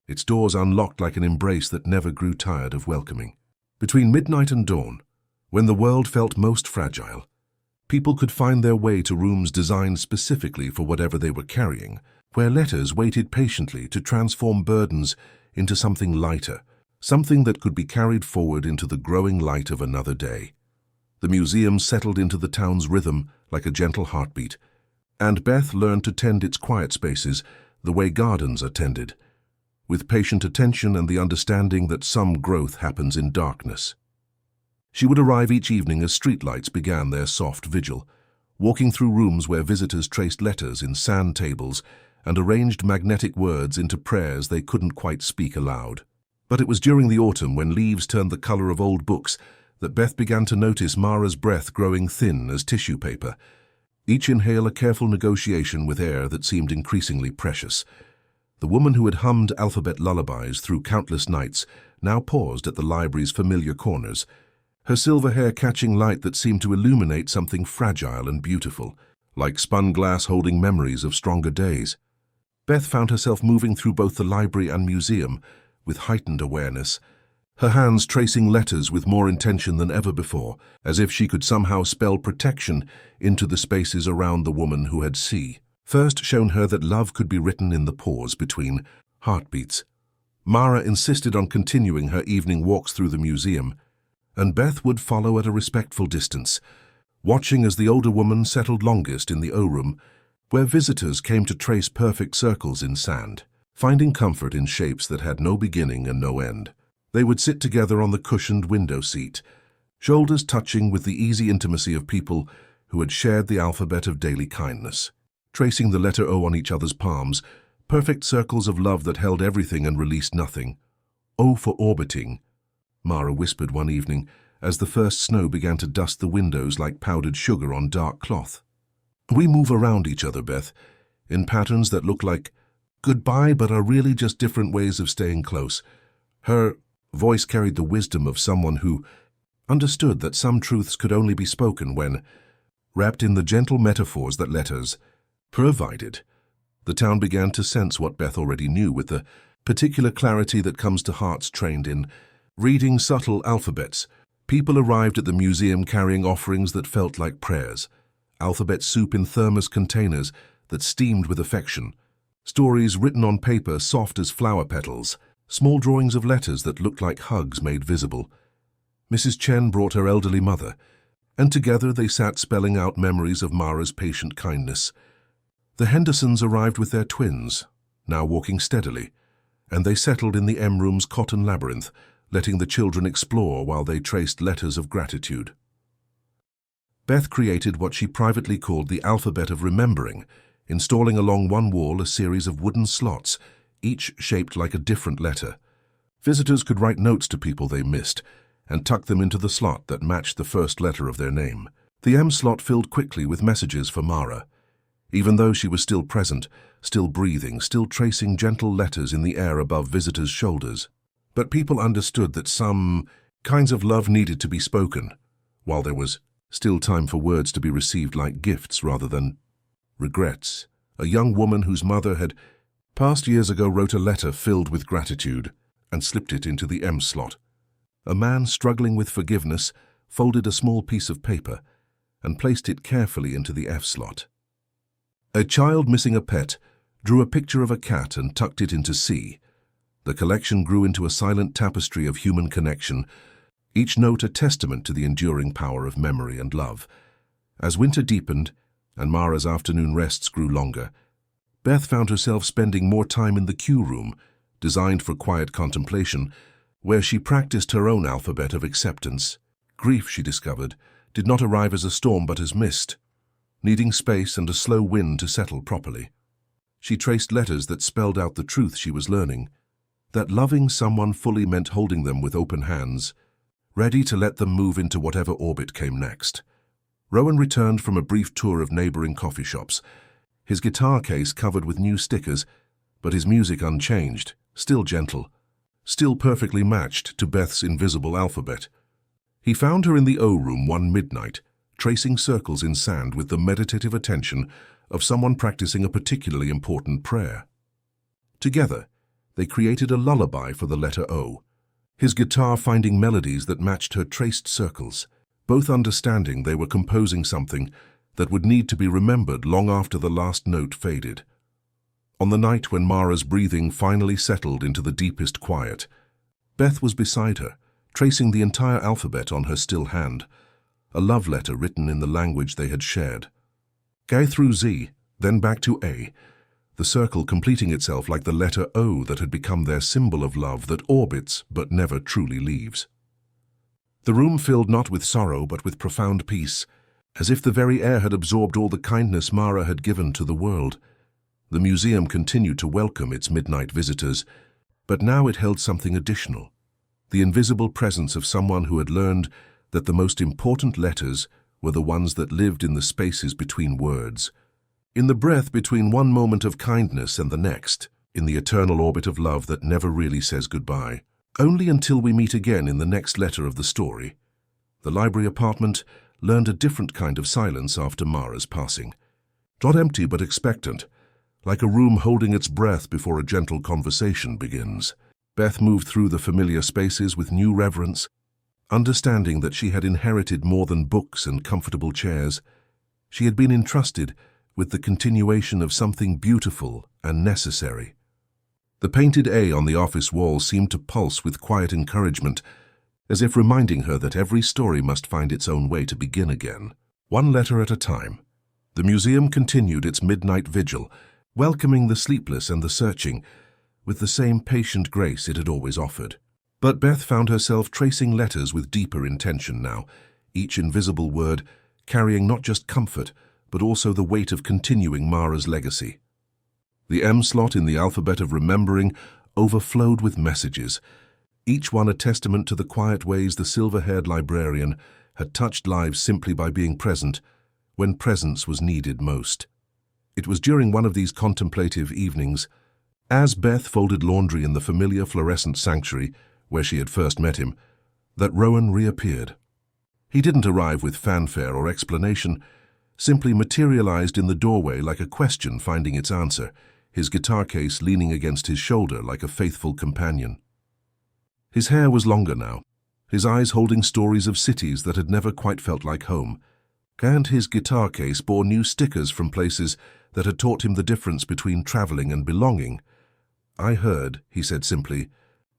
Its doors unlocked like an embrace that never grew tired of welcoming. Between midnight and dawn, when the world felt most fragile, people could find their way to rooms designed specifically for whatever they were carrying, where letters waited patiently to transform burdens into something lighter, something that could be carried forward into the growing light of another day. The museum settled into the town's rhythm like a gentle heartbeat, and Beth learned to tend its quiet spaces the way gardens are tended, with patient attention and the understanding that some growth happens in darkness. She would arrive each evening as streetlights began their soft vigil, walking through rooms where visitors traced letters in sand tables and arranged magnetic words into prayers they couldn't quite speak aloud. But it was during the autumn, when leaves turned the color of old books, that Beth began to notice Mara's breath growing thin as tissue paper, each inhale a careful negotiation with air that seemed increasingly precious. The woman who had hummed alphabet lullabies through countless nights now paused at the library's familiar corners, her silver hair catching light that seemed to illuminate something fragile and beautiful, like spun glass holding memories of stronger days. Beth found herself moving through both the library and museum with heightened awareness, her hands tracing letters with more intention than ever before, as if she could somehow spell protection into the spaces around the woman who had first shown her that love could be written in the pause between heartbeats. Mara insisted on continuing her evening walks through the museum, and Beth would follow at a respectful distance, watching as the older woman settled longest in the O-room, where visitors came to trace perfect circles in sand, finding comfort in shapes that had no beginning and no end. They would sit together on the cushioned window seat, shoulders touching with the easy intimacy of people who had shared the alphabet of daily kindness, tracing the letter O on each other's palms, perfect circles of love that held everything and released nothing. O for orbiting, Mara whispered one evening as the first snow began to dust the windows like powdered sugar on dark cloth. We move around each other, Beth, in patterns that look like goodbye but are really just different ways of staying close. Her voice carried the wisdom of someone who understood that some truths could only be spoken when wrapped in the gentle metaphors that letters provided. The town began to sense what Beth already knew with the particular clarity that comes to hearts trained in reading subtle alphabets. People arrived at the museum carrying offerings that felt like prayers, alphabet soup in thermos containers that steamed with affection, stories written on paper soft as flower petals, small drawings of letters that looked like hugs made visible. Mrs. Chen brought her elderly mother, and together they sat spelling out memories of Mara's patient kindness. The Hendersons arrived with their twins, now walking steadily, and they settled in the M-room's cotton labyrinth, letting the children explore while they traced letters of gratitude. Beth created what she privately called the alphabet of remembering, installing along one wall a series of wooden slots, each shaped like a different letter. Visitors could write notes to people they missed and tuck them into the slot that matched the first letter of their name. The M slot filled quickly with messages for Mara. Even though she was still present, still breathing, still tracing gentle letters in the air above visitors' shoulders. But people understood that some kinds of love needed to be spoken, while there was still time for words to be received like gifts rather than regrets. A young woman whose mother had passed years ago wrote a letter filled with gratitude and slipped it into the M slot. A man struggling with forgiveness folded a small piece of paper and placed it carefully into the F slot. A child missing a pet drew a picture of a cat and tucked it into C. The collection grew into a silent tapestry of human connection, each note a testament to the enduring power of memory and love. As winter deepened and Mara's afternoon rests grew longer, Beth found herself spending more time in the Q room, designed for quiet contemplation, where she practiced her own alphabet of acceptance. Grief, she discovered, did not arrive as a storm but as mist, needing space and a slow wind to settle properly. She traced letters that spelled out the truth she was learning, that loving someone fully meant holding them with open hands, ready to let them move into whatever orbit came next. Rowan returned from a brief tour of neighboring coffee shops, his guitar case covered with new stickers, but his music unchanged, still gentle, still perfectly matched to Beth's invisible alphabet. He found her in the O-room one midnight, tracing circles in sand with the meditative attention of someone practicing a particularly important prayer. Together, they created a lullaby for the letter O, his guitar finding melodies that matched her traced circles, both understanding they were composing something that would need to be remembered long after the last note faded. On the night when Mara's breathing finally settled into the deepest quiet, Beth was beside her, tracing the entire alphabet on her still hand, a love letter written in the language they had shared. G through Z, then back to A. the circle completing itself like the letter O that had become their symbol of love that orbits but never truly leaves. The room filled not with sorrow but with profound peace, as if the very air had absorbed all the kindness Mara had given to the world. The museum continued to welcome its midnight visitors, but now it held something additional, the invisible presence of someone who had learned that the most important letters were the ones that lived in the spaces between words, in the breath between one moment of kindness and the next, in the eternal orbit of love that never really says goodbye, only until we meet again in the next letter of the story. The library apartment learned a different kind of silence after Mara's passing. Not empty but expectant, like a room holding its breath before a gentle conversation begins. Beth moved through the familiar spaces with new reverence, understanding that she had inherited more than books and comfortable chairs. She had been entrusted with the continuation of something beautiful and necessary. The painted A on the office wall seemed to pulse with quiet encouragement, as if reminding her that every story must find its own way to begin again. One letter at a time, the museum continued its midnight vigil, welcoming the sleepless and the searching with the same patient grace it had always offered. But Beth found herself tracing letters with deeper intention now, each invisible word carrying not just comfort, but also the weight of continuing Mara's legacy. The M slot in the alphabet of remembering overflowed with messages, each one a testament to the quiet ways the silver-haired librarian had touched lives simply by being present when presence was needed most. It was during one of these contemplative evenings, as Beth folded laundry in the familiar fluorescent sanctuary where she had first met him, that Rowan reappeared. He didn't arrive with fanfare or explanation, simply materialized in the doorway like a question finding its answer, his guitar case leaning against his shoulder like a faithful companion. His hair was longer now, his eyes holding stories of cities that had never quite felt like home, and his guitar case bore new stickers from places that had taught him the difference between traveling and belonging. "I heard," he said simply,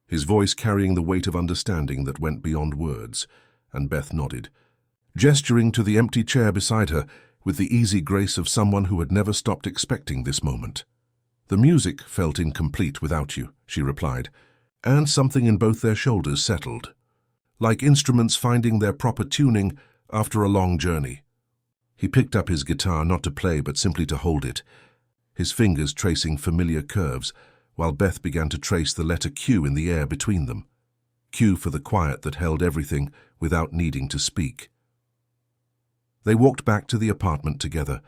his voice carrying the weight of understanding that went beyond words, and Beth nodded, gesturing to the empty chair beside her with the easy grace of someone who had never stopped expecting this moment. "The music felt incomplete without you," she replied, and something in both their shoulders settled, like instruments finding their proper tuning after a long journey. He picked up his guitar not to play but simply to hold it, his fingers tracing familiar curves, while Beth began to trace the letter Q in the air between them. Q for the quiet that held everything without needing to speak. They walked back to the apartment together,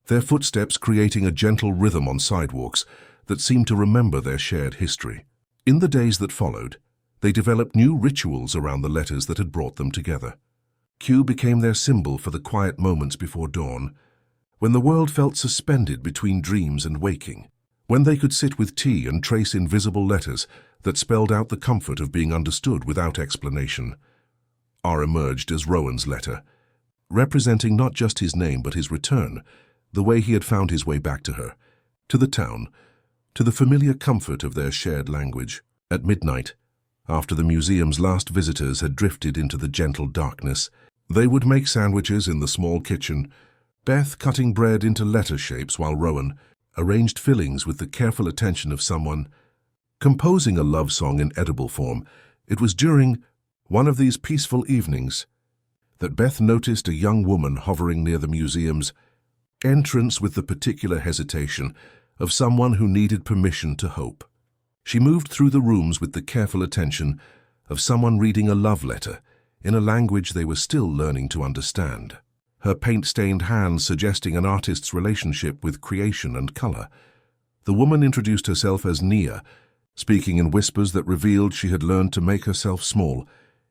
their footsteps creating a gentle rhythm on sidewalks that seemed to remember their shared history. In the days that followed, they developed new rituals around the letters that had brought them together. Q became their symbol for the quiet moments before dawn, when the world felt suspended between dreams and waking, when they could sit with tea and trace invisible letters that spelled out the comfort of being understood without explanation. R emerged as Rowan's letter, representing not just his name but his return, the way he had found his way back to her, to the town, to the familiar comfort of their shared language. At midnight, after the museum's last visitors had drifted into the gentle darkness, they would make sandwiches in the small kitchen, Beth cutting bread into letter shapes while Rowan arranged fillings with the careful attention of someone composing a love song in edible form. It was during one of these peaceful evenings that Beth noticed a young woman hovering near the museum's entrance with the particular hesitation of someone who needed permission to hope. She moved through the rooms with the careful attention of someone reading a love letter in a language they were still learning to understand, her paint-stained hands suggesting an artist's relationship with creation and color. The woman introduced herself as Nia, speaking in whispers that revealed she had learned to make herself small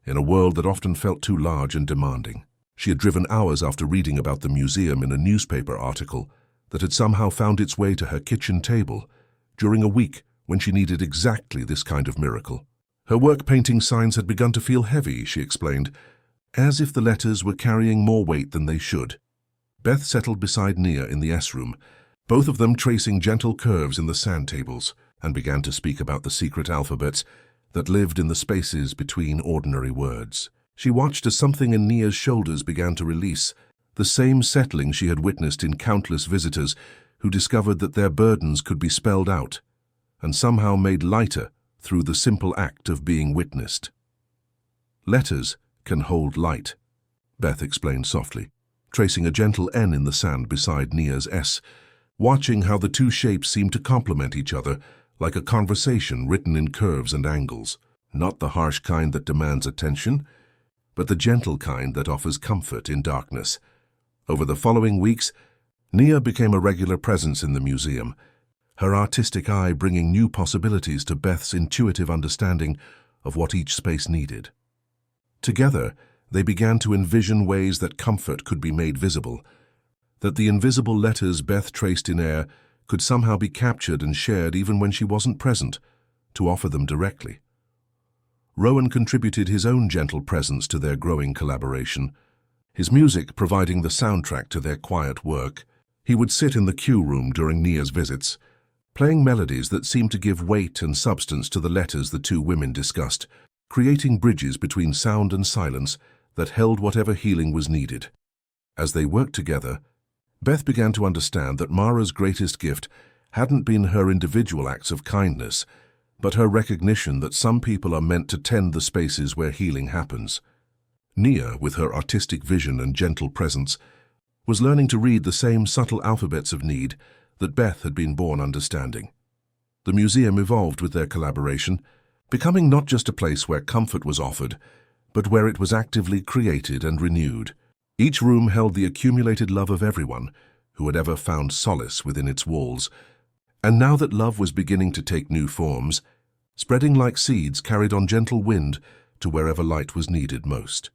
in a world that often felt too large and demanding. She had driven hours after reading about the museum in a newspaper article that had somehow found its way to her kitchen table during a week when she needed exactly this kind of miracle. Her work painting signs had begun to feel heavy, she explained, as if the letters were carrying more weight than they should. Beth settled beside Nia in the S-room, both of them tracing gentle curves in the sand tables, and began to speak about the secret alphabets that lived in the spaces between ordinary words. She watched as something in Nia's shoulders began to release, the same settling she had witnessed in countless visitors who discovered that their burdens could be spelled out and somehow made lighter through the simple act of being witnessed. Letters can hold light, Beth explained softly, tracing a gentle N in the sand beside Nia's S, watching how the two shapes seemed to complement each other like a conversation written in curves and angles, not the harsh kind that demands attention, but the gentle kind that offers comfort in darkness. Over the following weeks, Nia became a regular presence in the museum, her artistic eye bringing new possibilities to Beth's intuitive understanding of what each space needed. Together, they began to envision ways that comfort could be made visible, that the invisible letters Beth traced in air could somehow be captured and shared even when she wasn't present, to offer them directly. Rowan contributed his own gentle presence to their growing collaboration, his music providing the soundtrack to their quiet work. He would sit in the queue room during Nia's visits, playing melodies that seemed to give weight and substance to the letters the two women discussed, creating bridges between sound and silence that held whatever healing was needed. As they worked together, Beth began to understand that Mara's greatest gift hadn't been her individual acts of kindness, but her recognition that some people are meant to tend the spaces where healing happens. Nia, with her artistic vision and gentle presence, was learning to read the same subtle alphabets of need that Beth had been born understanding. The museum evolved with their collaboration, becoming not just a place where comfort was offered, but where it was actively created and renewed. Each room held the accumulated love of everyone who had ever found solace within its walls, and now that love was beginning to take new forms, spreading like seeds carried on gentle wind to wherever light was needed most.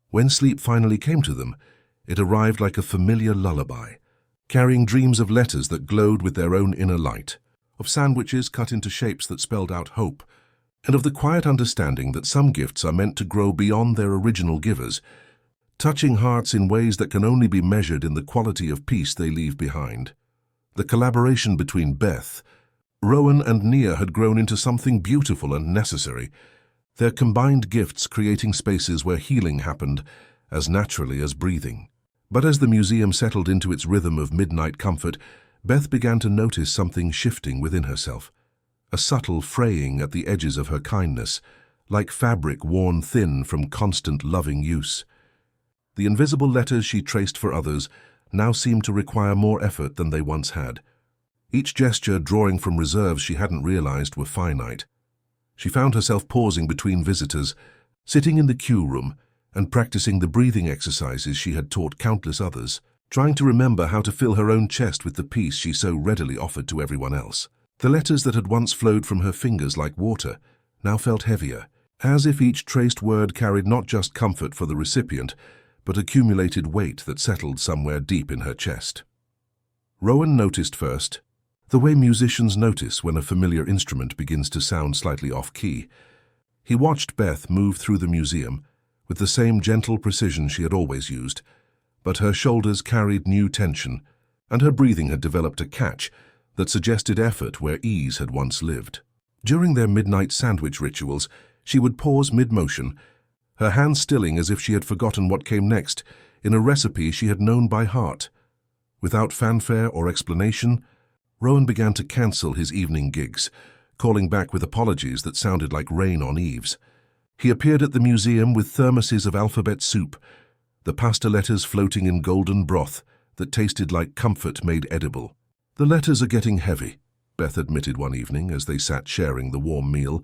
When sleep finally came to them, it arrived like a familiar lullaby, carrying dreams of letters that glowed with their own inner light, of sandwiches cut into shapes that spelled out hope, and of the quiet understanding that some gifts are meant to grow beyond their original givers, touching hearts in ways that can only be measured in the quality of peace they leave behind. The collaboration between Beth, Rowan and Nia had grown into something beautiful and necessary, their combined gifts creating spaces where healing happened as naturally as breathing. But as the museum settled into its rhythm of midnight comfort, Beth began to notice something shifting within herself, a subtle fraying at the edges of her kindness, like fabric worn thin from constant loving use. The invisible letters she traced for others now seemed to require more effort than they once had, each gesture drawing from reserves she hadn't realized were finite. She found herself pausing between visitors, sitting in the queue room, and practicing the breathing exercises she had taught countless others, trying to remember how to fill her own chest with the peace she so readily offered to everyone else. The letters that had once flowed from her fingers like water now felt heavier, as if each traced word carried not just comfort for the recipient, but accumulated weight that settled somewhere deep in her chest. Rowan noticed first, the way musicians notice when a familiar instrument begins to sound slightly off-key. He watched Beth move through the museum with the same gentle precision she had always used, but her shoulders carried new tension, and her breathing had developed a catch that suggested effort where ease had once lived. During their midnight sandwich rituals, she would pause mid-motion, her hands stilling as if she had forgotten what came next in a recipe she had known by heart. Without fanfare or explanation, Rowan began to cancel his evening gigs, calling back with apologies that sounded like rain on eaves. He appeared at the museum with thermoses of alphabet soup, the pasta letters floating in golden broth that tasted like comfort made edible. "The letters are getting heavy," Beth admitted one evening as they sat sharing the warm meal,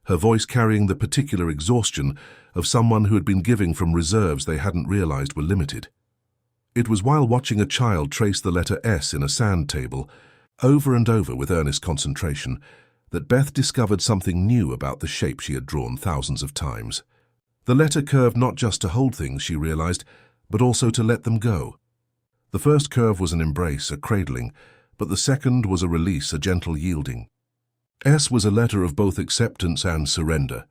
her voice carrying the particular exhaustion of someone who had been giving from reserves they hadn't realized were limited. It was while watching a child trace the letter S in a sand table, over and over with earnest concentration, that Beth discovered something new about the shape she had drawn thousands of times. The letter curved not just to hold things, she realized, but also to let them go. The first curve was an embrace, a cradling, but the second was a release, a gentle yielding. S was a letter of both acceptance and surrender,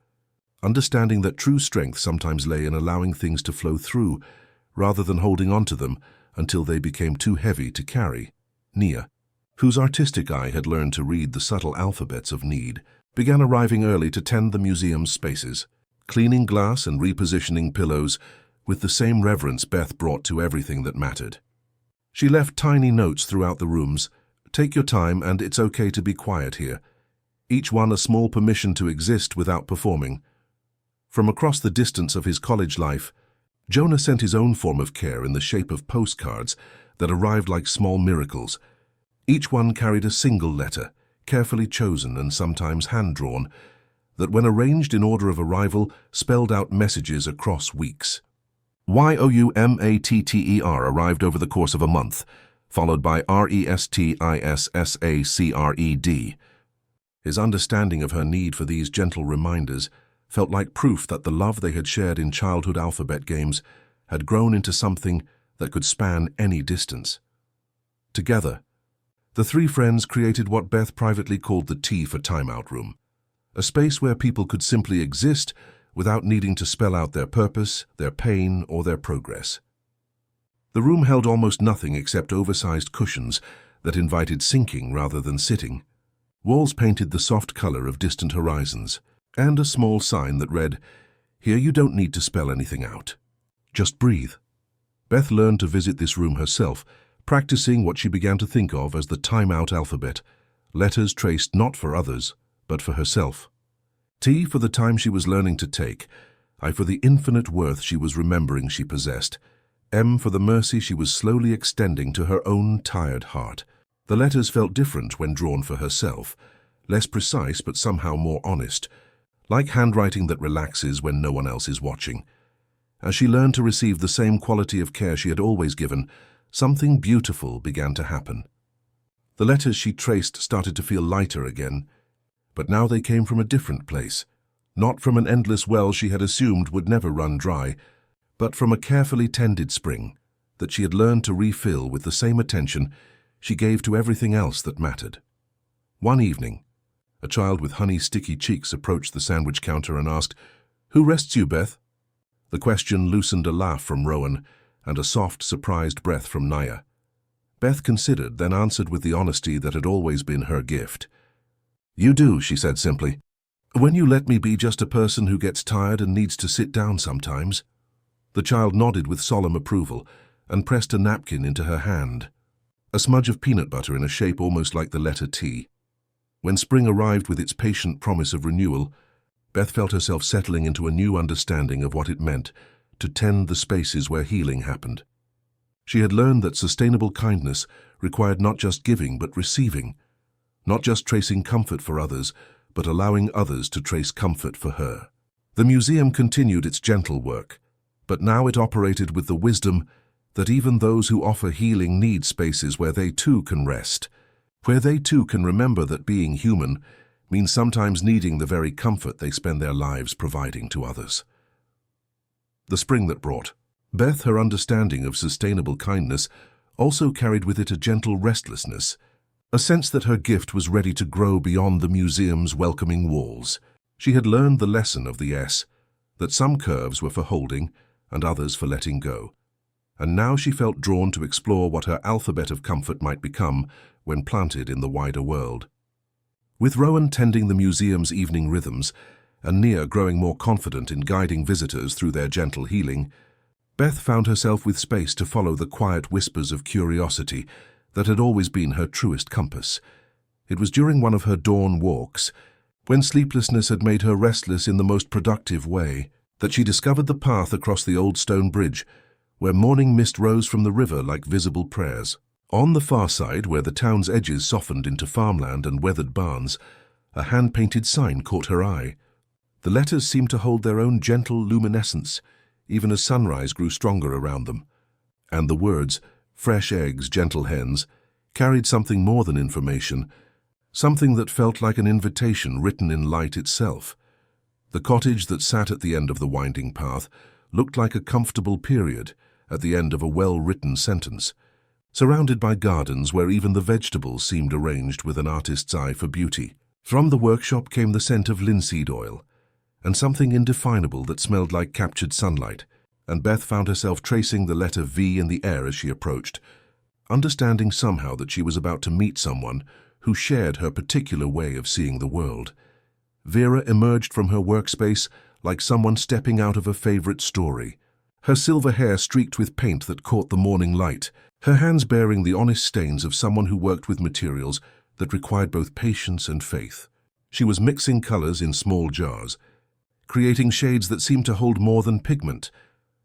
understanding that true strength sometimes lay in allowing things to flow through, rather than holding on to them until they became too heavy to carry. Nia, whose artistic eye had learned to read the subtle alphabets of need, began arriving early to tend the museum's spaces, cleaning glass and repositioning pillows with the same reverence Beth brought to everything that mattered. She left tiny notes throughout the rooms. Take your time, and it's okay to be quiet here. Each one a small permission to exist without performing. From across the distance of his college life, Jonah sent his own form of care in the shape of postcards that arrived like small miracles. Each one carried a single letter, carefully chosen and sometimes hand-drawn, that when arranged in order of arrival spelled out messages across weeks. Youmatter arrived over the course of a month, followed by restissaccred. His understanding of her need for these gentle reminders felt like proof that the love they had shared in childhood alphabet games had grown into something that could span any distance. Together, the three friends created what Beth privately called the T for Timeout Room, a space where people could simply exist without needing to spell out their purpose, their pain, or their progress. The room held almost nothing except oversized cushions that invited sinking rather than sitting, walls painted the soft color of distant horizons, and a small sign that read, "Here you don't need to spell anything out. Just breathe." Beth learned to visit this room herself, practicing what she began to think of as the timeout alphabet, letters traced not for others, but for herself. T for the time she was learning to take, I for the infinite worth she was remembering she possessed, M for the mercy she was slowly extending to her own tired heart. The letters felt different when drawn for herself, less precise but somehow more honest, like handwriting that relaxes when no one else is watching. As she learned to receive the same quality of care she had always given, something beautiful began to happen. The letters she traced started to feel lighter again, but now they came from a different place, not from an endless well she had assumed would never run dry, but from a carefully tended spring that she had learned to refill with the same attention she gave to everything else that mattered. One evening, a child with honey-sticky cheeks approached the sandwich counter and asked, "Who rests you, Beth?" The question loosened a laugh from Rowan and a soft, surprised breath from Naya. Beth considered, then answered with the honesty that had always been her gift. "You do," she said simply. "When you let me be just a person who gets tired and needs to sit down sometimes." The child nodded with solemn approval and pressed a napkin into her hand, a smudge of peanut butter in a shape almost like the letter T. When spring arrived with its patient promise of renewal, Beth felt herself settling into a new understanding of what it meant to tend the spaces where healing happened. She had learned that sustainable kindness required not just giving but receiving, not just tracing comfort for others, but allowing others to trace comfort for her. The museum continued its gentle work, but now it operated with the wisdom that even those who offer healing need spaces where they too can rest, where they too can remember that being human means sometimes needing the very comfort they spend their lives providing to others. The spring that brought Beth, her understanding of sustainable kindness, also carried with it a gentle restlessness, a sense that her gift was ready to grow beyond the museum's welcoming walls. She had learned the lesson of the S, that some curves were for holding and others for letting go, and now she felt drawn to explore what her alphabet of comfort might become when planted in the wider world. With Rowan tending the museum's evening rhythms, and Nia growing more confident in guiding visitors through their gentle healing, Beth found herself with space to follow the quiet whispers of curiosity that had always been her truest compass. It was during one of her dawn walks, when sleeplessness had made her restless in the most productive way, that she discovered the path across the old stone bridge, where morning mist rose from the river like visible prayers. On the far side, where the town's edges softened into farmland and weathered barns, a hand-painted sign caught her eye. The letters seemed to hold their own gentle luminescence, even as sunrise grew stronger around them. And the words, "Fresh eggs, gentle hens," carried something more than information, something that felt like an invitation written in light itself. The cottage that sat at the end of the winding path looked like a comfortable period at the end of a well-written sentence, surrounded by gardens where even the vegetables seemed arranged with an artist's eye for beauty. From the workshop came the scent of linseed oil, and something indefinable that smelled like captured sunlight, and Beth found herself tracing the letter V in the air as she approached, understanding somehow that she was about to meet someone who shared her particular way of seeing the world. Vera emerged from her workspace like someone stepping out of a favorite story, her silver hair streaked with paint that caught the morning light, her hands bearing the honest stains of someone who worked with materials that required both patience and faith. She was mixing colors in small jars, creating shades that seemed to hold more than pigment: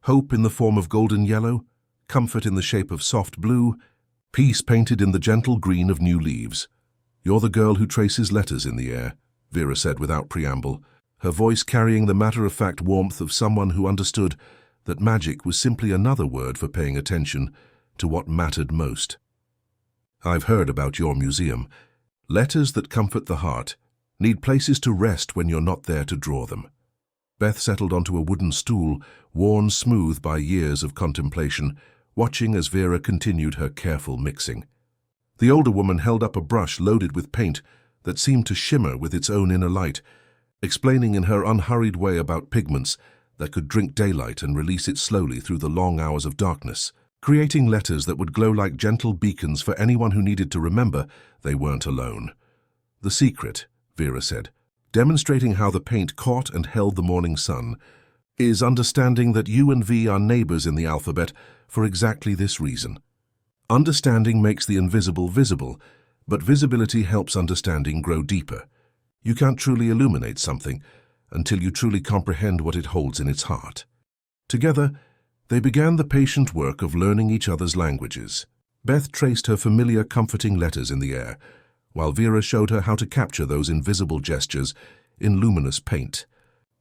hope in the form of golden yellow, comfort in the shape of soft blue, peace painted in the gentle green of new leaves. "You're the girl who traces letters in the air," Vera said without preamble, her voice carrying the matter-of-fact warmth of someone who understood that magic was simply another word for paying attention to what mattered most. "I've heard about your museum. Letters that comfort the heart need places to rest when you're not there to draw them." Beth settled onto a wooden stool, worn smooth by years of contemplation, watching as Vera continued her careful mixing. The older woman held up a brush loaded with paint that seemed to shimmer with its own inner light, explaining in her unhurried way about pigments that could drink daylight and release it slowly through the long hours of darkness, creating letters that would glow like gentle beacons for anyone who needed to remember they weren't alone. "The secret," Vera said, demonstrating how the paint caught and held the morning sun, "is understanding that you and V are neighbors in the alphabet for exactly this reason. Understanding makes the invisible visible, but visibility helps understanding grow deeper. You can't truly illuminate something until you truly comprehend what it holds in its heart." Together, they began the patient work of learning each other's languages. Beth traced her familiar comforting letters in the air, while Vera showed her how to capture those invisible gestures in luminous paint,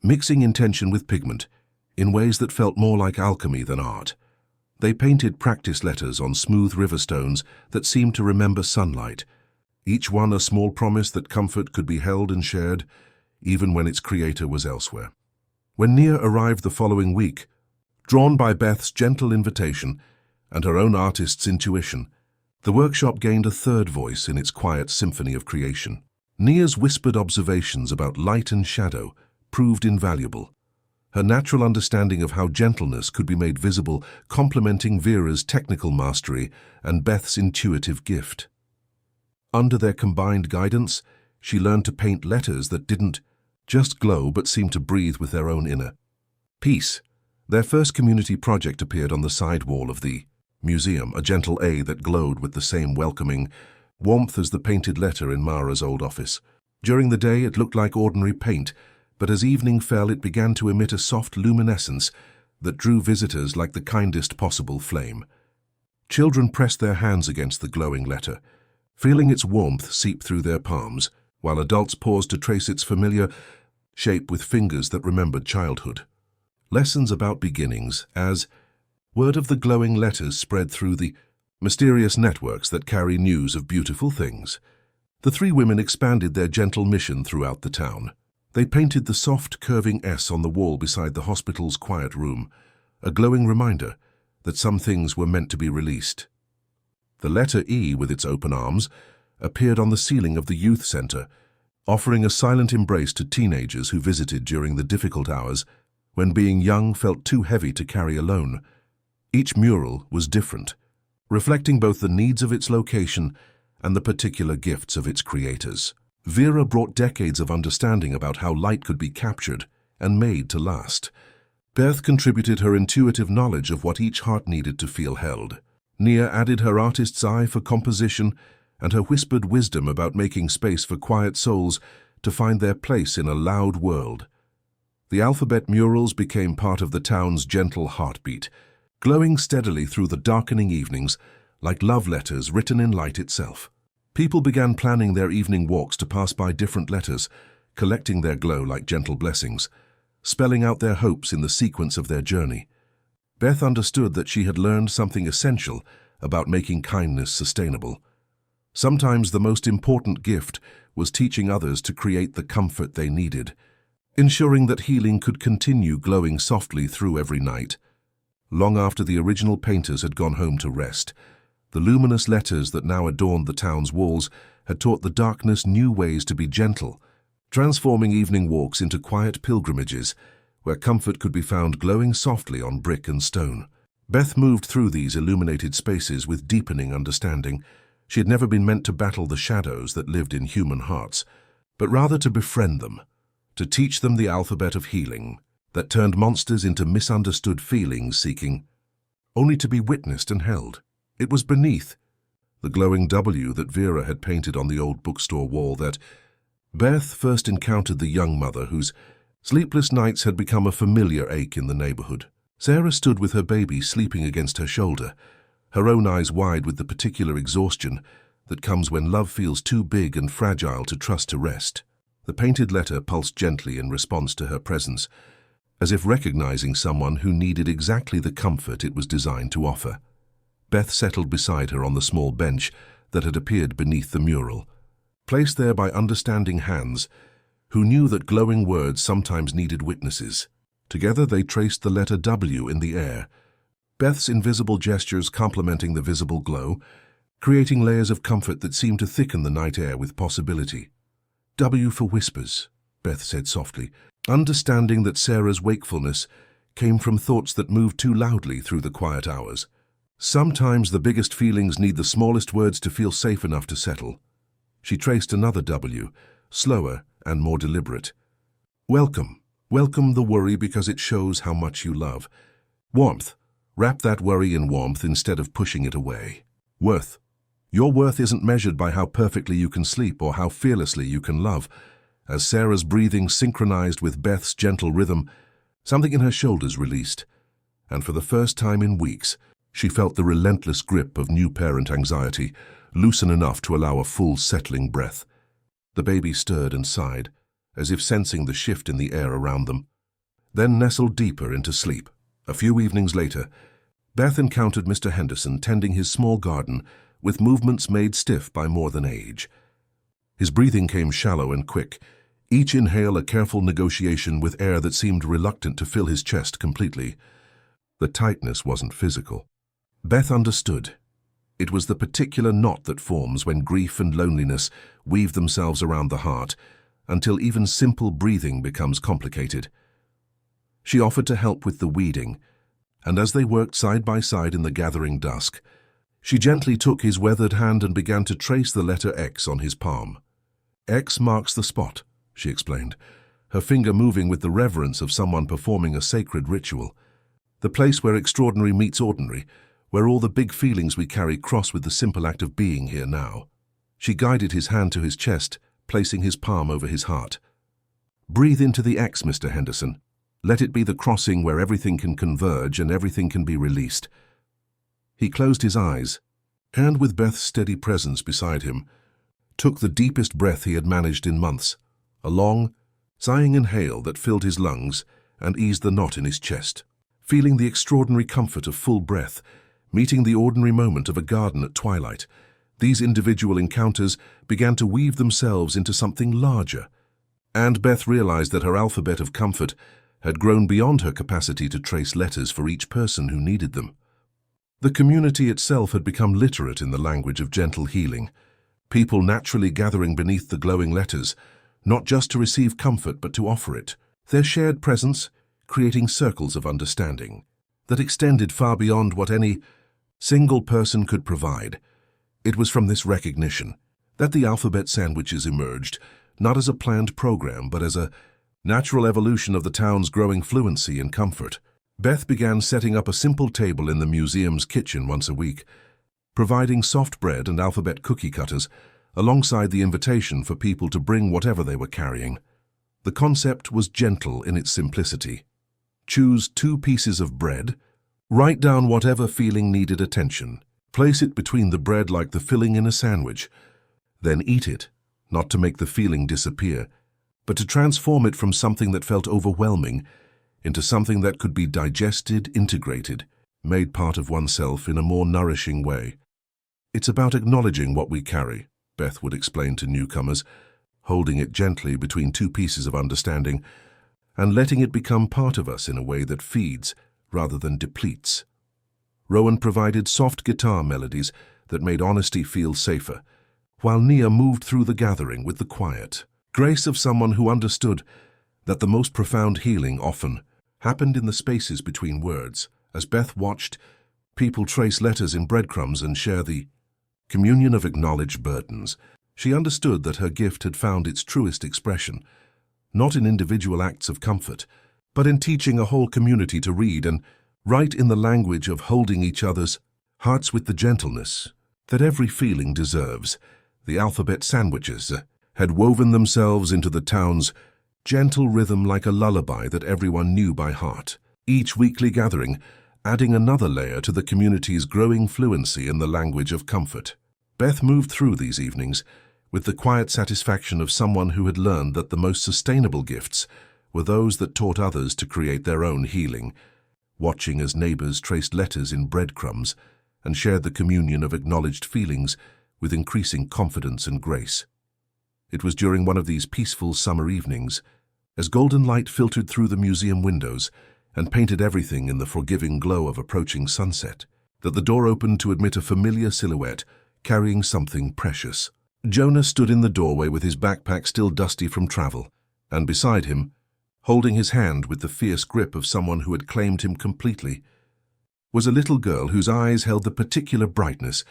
mixing intention with pigment in ways that felt more like alchemy than art. They painted practice letters on smooth river stones that seemed to remember sunlight, each one a small promise that comfort could be held and shared, even when its creator was elsewhere. When Nia arrived the following week, drawn by Beth's gentle invitation and her own artist's intuition, the workshop gained a third voice in its quiet symphony of creation. Nia's whispered observations about light and shadow proved invaluable, her natural understanding of how gentleness could be made visible complementing Vera's technical mastery and Beth's intuitive gift. Under their combined guidance, she learned to paint letters that didn't just glow but seemed to breathe with their own inner peace. Their first community project appeared on the side wall of the museum, a gentle A that glowed with the same welcoming warmth as the painted letter in Mara's old office. During the day, it looked like ordinary paint, but as evening fell, it began to emit a soft luminescence that drew visitors like the kindest possible flame. Children pressed their hands against the glowing letter, feeling its warmth seep through their palms, while adults paused to trace its familiar shape with fingers that remembered childhood. Lessons about beginnings, as word of the glowing letters spread through the mysterious networks that carry news of beautiful things. The three women expanded their gentle mission throughout the town. They painted the soft, curving S on the wall beside the hospital's quiet room, a glowing reminder that some things were meant to be released. The letter E, with its open arms, appeared on the ceiling of the youth center, offering a silent embrace to teenagers who visited during the difficult hours when being young felt too heavy to carry alone. Each mural was different, reflecting both the needs of its location and the particular gifts of its creators. Vera brought decades of understanding about how light could be captured and made to last. Beth contributed her intuitive knowledge of what each heart needed to feel held. Nia added her artist's eye for composition and her whispered wisdom about making space for quiet souls to find their place in a loud world. The alphabet murals became part of the town's gentle heartbeat, glowing steadily through the darkening evenings like love letters written in light itself. People began planning their evening walks to pass by different letters, collecting their glow like gentle blessings, spelling out their hopes in the sequence of their journey. Beth understood that she had learned something essential about making kindness sustainable. Sometimes the most important gift was teaching others to create the comfort they needed, ensuring that healing could continue glowing softly through every night. Long after the original painters had gone home to rest, the luminous letters that now adorned the town's walls had taught the darkness new ways to be gentle, transforming evening walks into quiet pilgrimages where comfort could be found glowing softly on brick and stone. Beth moved through these illuminated spaces with deepening understanding. She had never been meant to battle the shadows that lived in human hearts, but rather to befriend them, to teach them the alphabet of healing that turned monsters into misunderstood feelings seeking only to be witnessed and held. It was beneath, the glowing W that Vera had painted on the old bookstore wall, that Beth first encountered the young mother whose sleepless nights had become a familiar ache in the neighborhood. Sarah stood with her baby sleeping against her shoulder, her own eyes wide with the particular exhaustion that comes when love feels too big and fragile to trust to rest. The painted letter pulsed gently in response to her presence, as if recognizing someone who needed exactly the comfort it was designed to offer. Beth settled beside her on the small bench that had appeared beneath the mural, placed there by understanding hands who knew that glowing words sometimes needed witnesses. Together they traced the letter W in the air, Beth's invisible gestures complementing the visible glow, creating layers of comfort that seemed to thicken the night air with possibility. W for whispers, Beth said softly, understanding that Sarah's wakefulness came from thoughts that moved too loudly through the quiet hours. Sometimes the biggest feelings need the smallest words to feel safe enough to settle. She traced another W, slower and more deliberate. Welcome. Welcome the worry because it shows how much you love. Warmth. Wrap that worry in warmth instead of pushing it away. Worth. Your worth isn't measured by how perfectly you can sleep or how fearlessly you can love. As Sarah's breathing synchronized with Beth's gentle rhythm, something in her shoulders released, and for the first time in weeks, she felt the relentless grip of new parent anxiety loosen enough to allow a full settling breath. The baby stirred and sighed, as if sensing the shift in the air around them, then nestled deeper into sleep. A few evenings later, Beth encountered Mr. Henderson tending his small garden with movements made stiff by more than age. His breathing came shallow and quick, each inhale a careful negotiation with air that seemed reluctant to fill his chest completely. The tightness wasn't physical. Beth understood. It was the particular knot that forms when grief and loneliness weave themselves around the heart, until even simple breathing becomes complicated. She offered to help with the weeding, and as they worked side by side in the gathering dusk, she gently took his weathered hand and began to trace the letter X on his palm. X marks the spot, she explained, her finger moving with the reverence of someone performing a sacred ritual. The place where extraordinary meets ordinary, where all the big feelings we carry cross with the simple act of being here now. She guided his hand to his chest, placing his palm over his heart. Breathe into the X, Mr. Henderson. Let it be the crossing where everything can converge and everything can be released. He closed his eyes, and with Beth's steady presence beside him, took the deepest breath he had managed in months, a long, sighing inhale that filled his lungs and eased the knot in his chest. Feeling the extraordinary comfort of full breath, meeting the ordinary moment of a garden at twilight, these individual encounters began to weave themselves into something larger, and Beth realized that her alphabet of comfort had grown beyond her capacity to trace letters for each person who needed them. The community itself had become literate in the language of gentle healing, people naturally gathering beneath the glowing letters, not just to receive comfort but to offer it, their shared presence creating circles of understanding that extended far beyond what any single person could provide. It was from this recognition that the alphabet sandwiches emerged, not as a planned program, but as a natural evolution of the town's growing fluency and comfort. Beth began setting up a simple table in the museum's kitchen once a week, providing soft bread and alphabet cookie cutters alongside the invitation for people to bring whatever they were carrying. The concept was gentle in its simplicity. Choose 2 pieces of bread, write down whatever feeling needed attention, place it between the bread like the filling in a sandwich, then eat it, not to make the feeling disappear, but to transform it from something that felt overwhelming into something that could be digested, integrated, made part of oneself in a more nourishing way. It's about acknowledging what we carry, Beth would explain to newcomers, holding it gently between 2 pieces of understanding, and letting it become part of us in a way that feeds rather than depletes. Rowan provided soft guitar melodies that made honesty feel safer, while Nia moved through the gathering with the quiet grace of someone who understood that the most profound healing often happened in the spaces between words. As Beth watched people trace letters in breadcrumbs and share the communion of acknowledged burdens, she understood that her gift had found its truest expression, not in individual acts of comfort, but in teaching a whole community to read and write in the language of holding each other's Hearts with the gentleness that every feeling deserves. The alphabet sandwiches had woven themselves into the town's gentle rhythm like a lullaby that everyone knew by heart. Each weekly gathering adding another layer to the community's growing fluency in the language of comfort. Beth moved through these evenings with the quiet satisfaction of someone who had learned that the most sustainable gifts were those that taught others to create their own healing, watching as neighbors traced letters in breadcrumbs and shared the communion of acknowledged feelings with increasing confidence and grace. It was during one of these peaceful summer evenings, as golden light filtered through the museum windows and painted everything in the forgiving glow of approaching sunset, that the door opened to admit a familiar silhouette carrying something precious. Jonah stood in the doorway with his backpack still dusty from travel, and beside him, holding his hand with the fierce grip of someone who had claimed him completely, was a little girl whose eyes held the particular brightness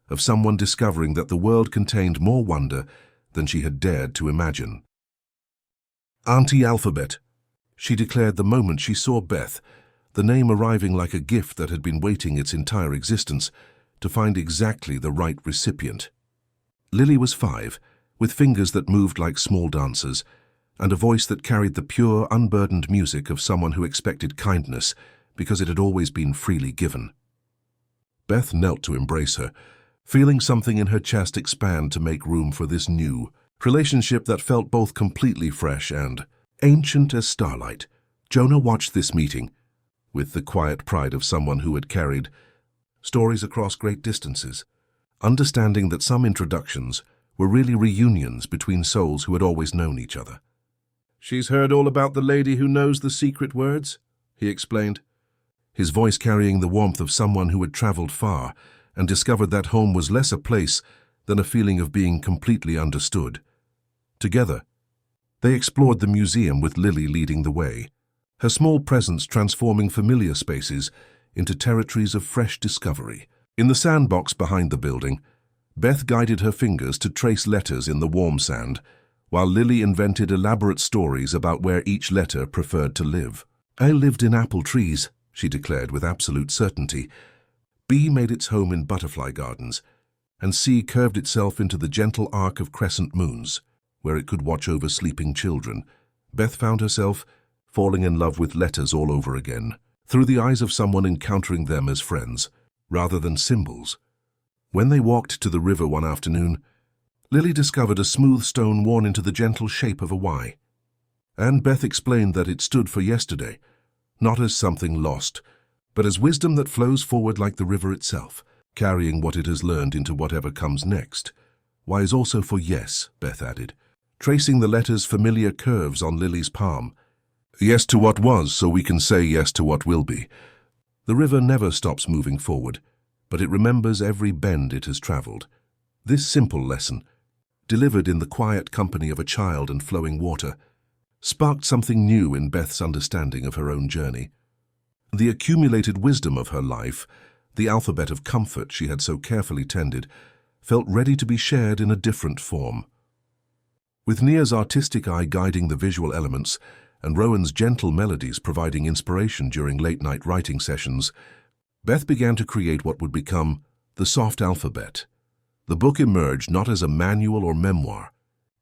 of someone discovering that the world contained more wonder than she had dared to imagine. "Auntie Alphabet," she declared the moment she saw Beth, the name arriving like a gift that had been waiting its entire existence to find exactly the right recipient. Lily was 5, with fingers that moved like small dancers, and a voice that carried the pure, unburdened music of someone who expected kindness because it had always been freely given. Beth knelt to embrace her, feeling something in her chest expand to make room for this new relationship that felt both completely fresh and ancient as starlight. Jonah watched this meeting with the quiet pride of someone who had carried stories across great distances, understanding that some introductions were really reunions between souls who had always known each other. "She's heard all about the lady who knows the secret words," he explained, his voice carrying the warmth of someone who had traveled far and discovered that home was less a place than a feeling of being completely understood. Together, they explored the museum with Lily leading the way, her small presence transforming familiar spaces into territories of fresh discovery. In the sandbox behind the building, Beth guided her fingers to trace letters in the warm sand, while Lily invented elaborate stories about where each letter preferred to live. "I lived in apple trees," she declared with absolute certainty. B made its home in butterfly gardens, and C curved itself into the gentle arc of crescent moons, where it could watch over sleeping children. Beth found herself falling in love with letters all over again, through the eyes of someone encountering them as friends, rather than symbols. When they walked to the river one afternoon, Lily discovered a smooth stone worn into the gentle shape of a Y, and Beth explained that it stood for yesterday, not as something lost, but as wisdom that flows forward like the river itself, carrying what it has learned into whatever comes next. Y is also for yes, Beth added, tracing the letter's familiar curves on Lily's palm. Yes to what was, so we can say yes to what will be. The river never stops moving forward, but it remembers every bend it has traveled. This simple lesson, delivered in the quiet company of a child and flowing water, sparked something new in Beth's understanding of her own journey. The accumulated wisdom of her life, the alphabet of comfort she had so carefully tended, felt ready to be shared in a different form. With Nia's artistic eye guiding the visual elements and Rowan's gentle melodies providing inspiration during late-night writing sessions, Beth began to create what would become the soft alphabet. The book emerged not as a manual or memoir,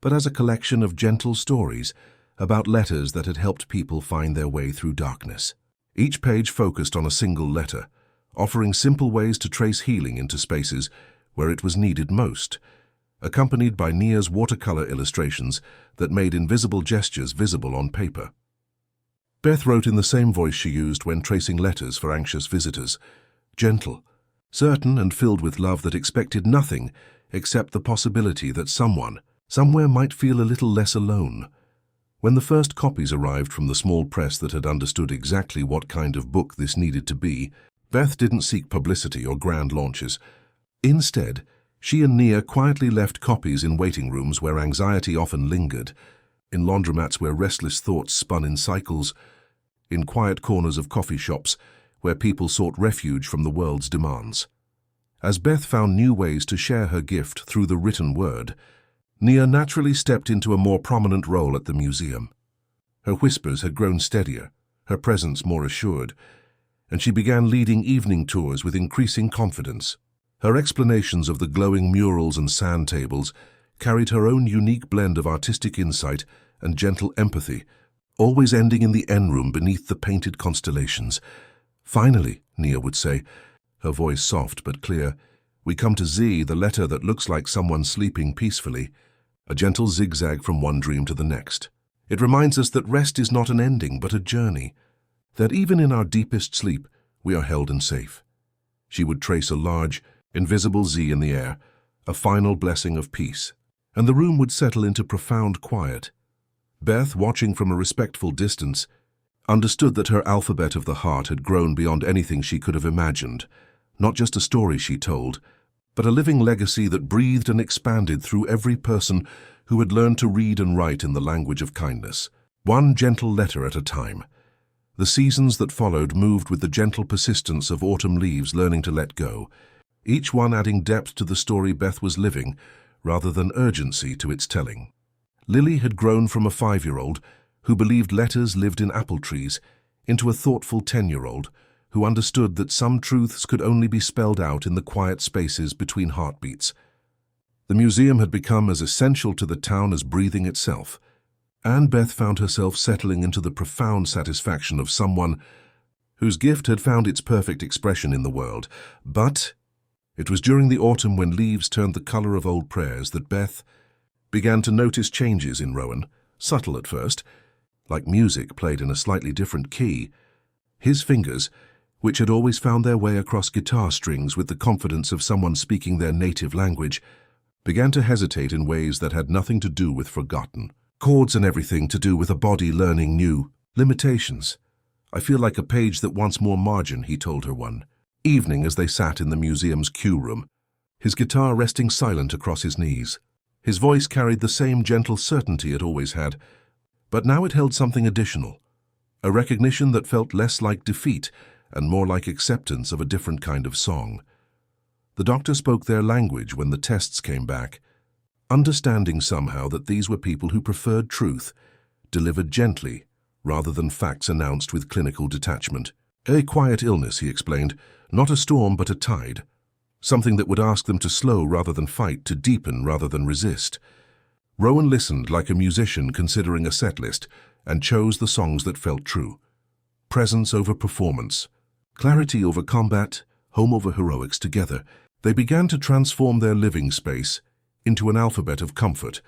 but as a collection of gentle stories about letters that had helped people find their way through darkness. Each page focused on a single letter, offering simple ways to trace healing into spaces where it was needed most, accompanied by Nia's watercolor illustrations that made invisible gestures visible on paper. Beth wrote in the same voice she used when tracing letters for anxious visitors, gentle, certain and filled with love that expected nothing except the possibility that someone, somewhere might feel a little less alone. When the first copies arrived from the small press that had understood exactly what kind of book this needed to be, Beth didn't seek publicity or grand launches. Instead, she and Nia quietly left copies in waiting rooms where anxiety often lingered, in laundromats where restless thoughts spun in cycles, in quiet corners of coffee shops where people sought refuge from the world's demands. As Beth found new ways to share her gift through the written word, Nia naturally stepped into a more prominent role at the museum. Her whispers had grown steadier, her presence more assured, and she began leading evening tours with increasing confidence. Her explanations of the glowing murals and sand tables carried her own unique blend of artistic insight and gentle empathy, always ending in the N-room beneath the painted constellations. "Finally," Nia would say, her voice soft but clear, "we come to Z, the letter that looks like someone sleeping peacefully, a gentle zigzag from one dream to the next. It reminds us that rest is not an ending but a journey, that even in our deepest sleep we are held and safe." She would trace a large, invisible Z in the air, a final blessing of peace, and the room would settle into profound quiet. Beth, watching from a respectful distance, understood that her alphabet of the heart had grown beyond anything she could have imagined, not just a story she told, but a living legacy that breathed and expanded through every person who had learned to read and write in the language of kindness, one gentle letter at a time. The seasons that followed moved with the gentle persistence of autumn leaves learning to let go, each one adding depth to the story Beth was living, rather than urgency to its telling. Lily had grown from a 5-year-old who believed letters lived in apple trees into a thoughtful 10-year-old who understood that some truths could only be spelled out in the quiet spaces between heartbeats. The museum had become as essential to the town as breathing itself, and Beth found herself settling into the profound satisfaction of someone whose gift had found its perfect expression in the world. But it was during the autumn, when leaves turned the color of old prayers, that Beth began to notice changes in Rowan, subtle at first, like music played in a slightly different key. His fingers, which had always found their way across guitar strings with the confidence of someone speaking their native language, began to hesitate in ways that had nothing to do with forgotten chords and everything to do with a body learning new limitations. "I feel like a page that wants more margin," he told her one evening as they sat in the museum's queue room, his guitar resting silent across his knees. His voice carried the same gentle certainty it always had, but now it held something additional, a recognition that felt less like defeat and more like acceptance of a different kind of song. The doctor spoke their language when the tests came back, understanding somehow that these were people who preferred truth, delivered gently, rather than facts announced with clinical detachment. "A quiet illness," he explained, "not a storm but a tide. Something that would ask them to slow rather than fight, to deepen rather than resist." Rowan listened like a musician considering a set list and chose the songs that felt true. Presence over performance, clarity over combat, home over heroics. Together, they began to transform their living space into an alphabet of comfort,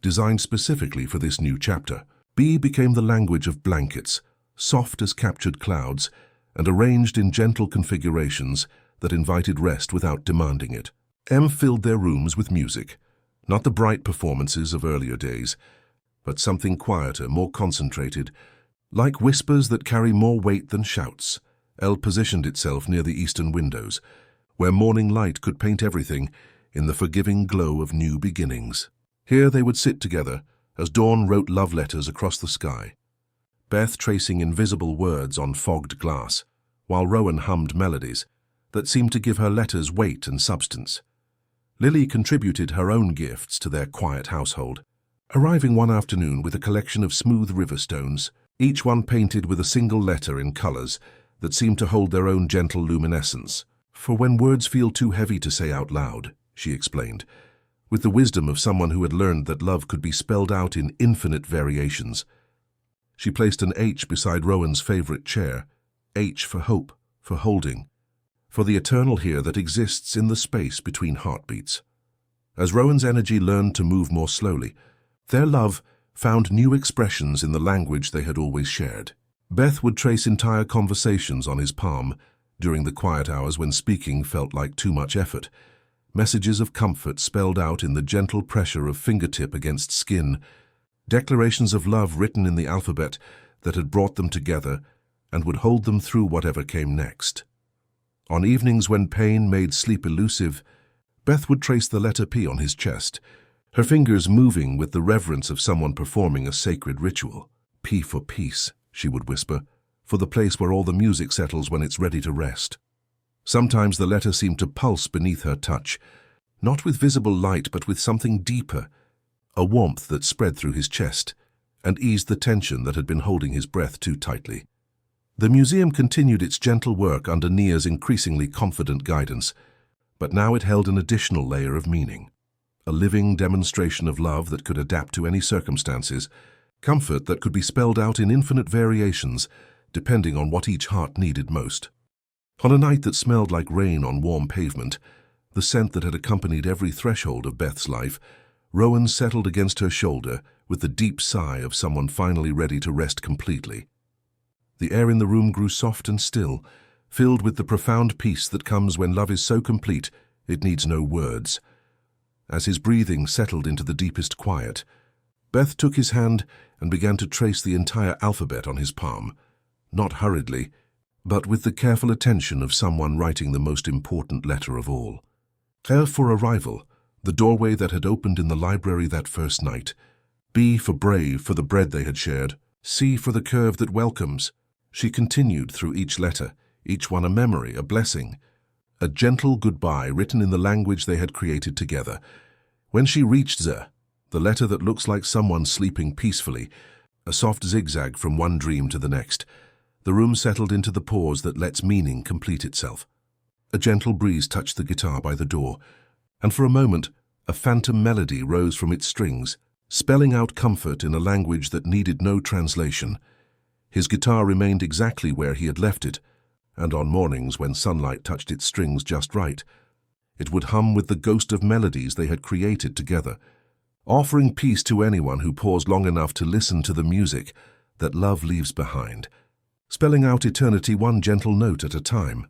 designed specifically for this new chapter. B became the language of blankets, soft as captured clouds, and arranged in gentle configurations that invited rest without demanding it. M filled their rooms with music, not the bright performances of earlier days, but something quieter, more concentrated, like whispers that carry more weight than shouts. L positioned itself near the eastern windows, where morning light could paint everything in the forgiving glow of new beginnings. Here they would sit together as dawn wrote love letters across the sky, Beth tracing invisible words on fogged glass, while Rowan hummed melodies that seemed to give her letters weight and substance. Lily contributed her own gifts to their quiet household, arriving one afternoon with a collection of smooth river stones, each one painted with a single letter in colors that seemed to hold their own gentle luminescence. "For when words feel too heavy to say out loud," she explained, with the wisdom of someone who had learned that love could be spelled out in infinite variations. She placed an H beside Rowan's favorite chair, H for hope, for holding, for the eternal here that exists in the space between heartbeats. As Rowan's energy learned to move more slowly, their love found new expressions in the language they had always shared. Beth would trace entire conversations on his palm during the quiet hours when speaking felt like too much effort, messages of comfort spelled out in the gentle pressure of fingertip against skin, declarations of love written in the alphabet that had brought them together and would hold them through whatever came next. On evenings when pain made sleep elusive, Beth would trace the letter P on his chest, her fingers moving with the reverence of someone performing a sacred ritual. "P for peace," she would whisper, "for the place where all the music settles when it's ready to rest." Sometimes the letter seemed to pulse beneath her touch, not with visible light but with something deeper, a warmth that spread through his chest and eased the tension that had been holding his breath too tightly. The museum continued its gentle work under Nia's increasingly confident guidance, but now it held an additional layer of meaning. A living demonstration of love that could adapt to any circumstances, comfort that could be spelled out in infinite variations, depending on what each heart needed most. On a night that smelled like rain on warm pavement, the scent that had accompanied every threshold of Beth's life, Rowan settled against her shoulder with the deep sigh of someone finally ready to rest completely. The air in the room grew soft and still, filled with the profound peace that comes when love is so complete it needs no words. As his breathing settled into the deepest quiet, Beth took his hand and began to trace the entire alphabet on his palm, not hurriedly, but with the careful attention of someone writing the most important letter of all. R for arrival, the doorway that had opened in the library that first night. B for brave, for the bread they had shared. C for the curve that welcomes. She continued through each letter, each one a memory, a blessing, a gentle goodbye written in the language they had created together. When she reached Z, the letter that looks like someone sleeping peacefully, a soft zigzag from one dream to the next, the room settled into the pause that lets meaning complete itself. A gentle breeze touched the guitar by the door, and for a moment, a phantom melody rose from its strings, spelling out comfort in a language that needed no translation. His guitar remained exactly where he had left it, and on mornings when sunlight touched its strings just right, it would hum with the ghost of melodies they had created together, offering peace to anyone who paused long enough to listen to the music that love leaves behind, spelling out eternity one gentle note at a time.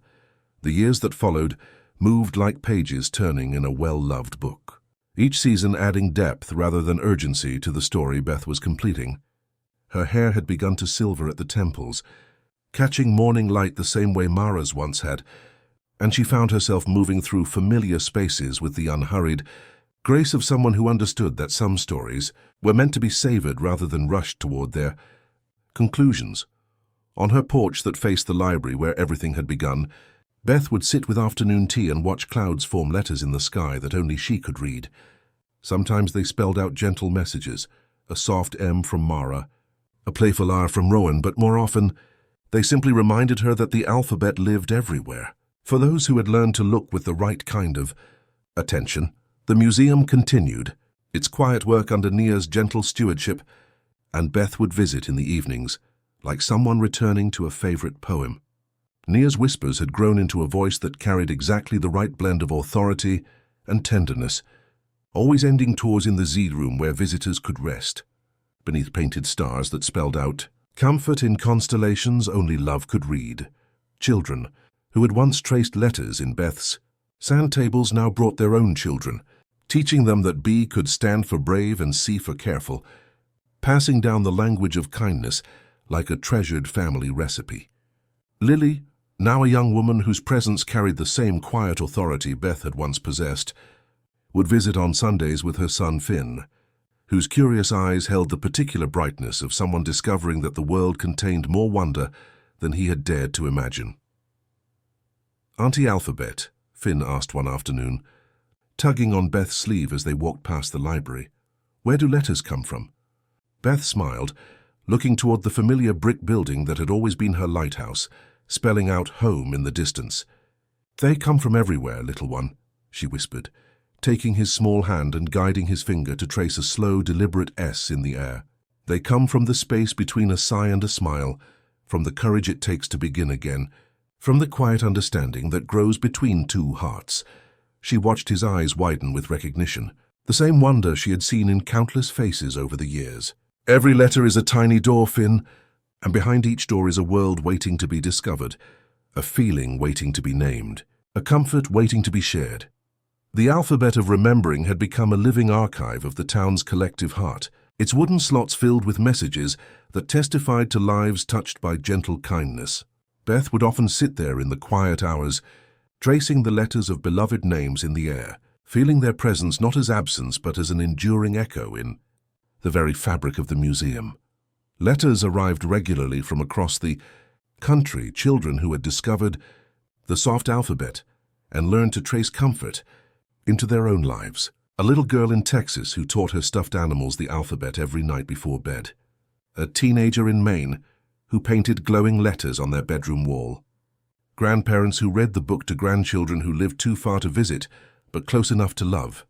The years that followed moved like pages turning in a well-loved book, each season adding depth rather than urgency to the story Beth was completing. Her hair had begun to silver at the temples, catching morning light the same way Mara's once had, and she found herself moving through familiar spaces with the unhurried grace of someone who understood that some stories were meant to be savored rather than rushed toward their conclusions. On her porch that faced the library where everything had begun, Beth would sit with afternoon tea and watch clouds form letters in the sky that only she could read. Sometimes they spelled out gentle messages, a soft M from Mara, a playful R from Rowan, but more often, they simply reminded her that the alphabet lived everywhere. For those who had learned to look with the right kind of attention, the museum continued, its quiet work under Nia's gentle stewardship, and Beth would visit in the evenings, like someone returning to a favorite poem. Nia's whispers had grown into a voice that carried exactly the right blend of authority and tenderness, always ending tours in the Z room where visitors could rest, beneath painted stars that spelled out, "Comfort in constellations only love could read." Children, who had once traced letters in Beth's sand tables, now brought their own children, teaching them that B could stand for brave and C for careful, passing down the language of kindness like a treasured family recipe. Lily, now a young woman whose presence carried the same quiet authority Beth had once possessed, would visit on Sundays with her son Finn, whose curious eyes held the particular brightness of someone discovering that the world contained more wonder than he had dared to imagine. "Auntie Alphabet?" Finn asked one afternoon, tugging on Beth's sleeve as they walked past the library. "Where do letters come from?" Beth smiled, looking toward the familiar brick building that had always been her lighthouse, spelling out home in the distance. "They come from everywhere, little one," she whispered, taking his small hand and guiding his finger to trace a slow, deliberate S in the air. "They come from the space between a sigh and a smile, from the courage it takes to begin again, from the quiet understanding that grows between two hearts." She watched his eyes widen with recognition, the same wonder she had seen in countless faces over the years. "Every letter is a tiny door, Finn, and behind each door is a world waiting to be discovered, a feeling waiting to be named, a comfort waiting to be shared." The alphabet of remembering had become a living archive of the town's collective heart, its wooden slots filled with messages that testified to lives touched by gentle kindness. Beth would often sit there in the quiet hours, tracing the letters of beloved names in the air, feeling their presence not as absence but as an enduring echo in the very fabric of the museum. Letters arrived regularly from across the country, children who had discovered the soft alphabet and learned to trace comfort into their own lives. A little girl in Texas who taught her stuffed animals the alphabet every night before bed. A teenager in Maine who painted glowing letters on their bedroom wall. Grandparents who read the book to grandchildren who lived too far to visit, but close enough to love.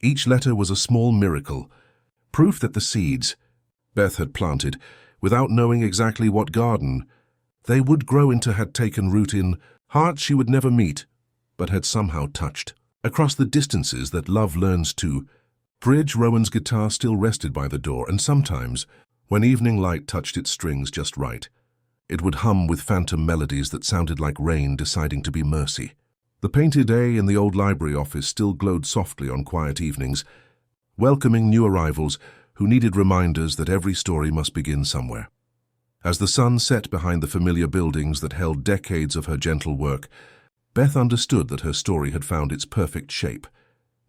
Each letter was a small miracle, proof that the seeds Beth had planted, without knowing exactly what garden they would grow into, had taken root in hearts she would never meet, but had somehow touched. Across the distances that love learns to bridge, Rowan's guitar still rested by the door, and sometimes, when evening light touched its strings just right, it would hum with phantom melodies that sounded like rain deciding to be mercy. The painted A in the old library office still glowed softly on quiet evenings, welcoming new arrivals who needed reminders that every story must begin somewhere. As the sun set behind the familiar buildings that held decades of her gentle work, Beth understood that her story had found its perfect shape,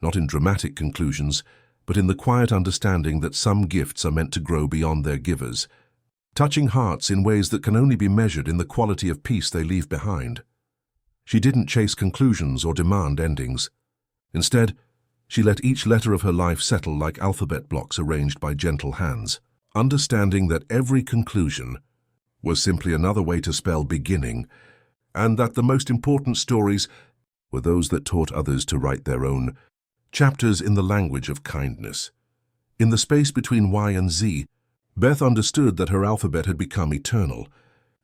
not in dramatic conclusions, but in the quiet understanding that some gifts are meant to grow beyond their givers, touching hearts in ways that can only be measured in the quality of peace they leave behind. She didn't chase conclusions or demand endings. Instead, she let each letter of her life settle like alphabet blocks arranged by gentle hands, understanding that every conclusion was simply another way to spell beginning, and that the most important stories were those that taught others to write their own chapters in the language of kindness. In the space between Y and Z, Beth understood that her alphabet had become eternal,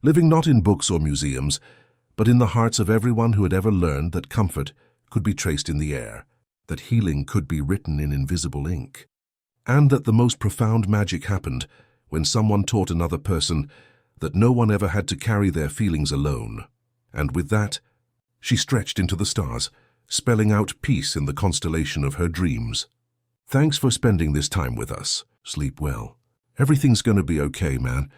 living not in books or museums, but in the hearts of everyone who had ever learned that comfort could be traced in the air, that healing could be written in invisible ink, and that the most profound magic happened when someone taught another person that no one ever had to carry their feelings alone. And with that, she stretched into the stars, spelling out peace in the constellation of her dreams. Thanks for spending this time with us. Sleep well. Everything's gonna be okay, man.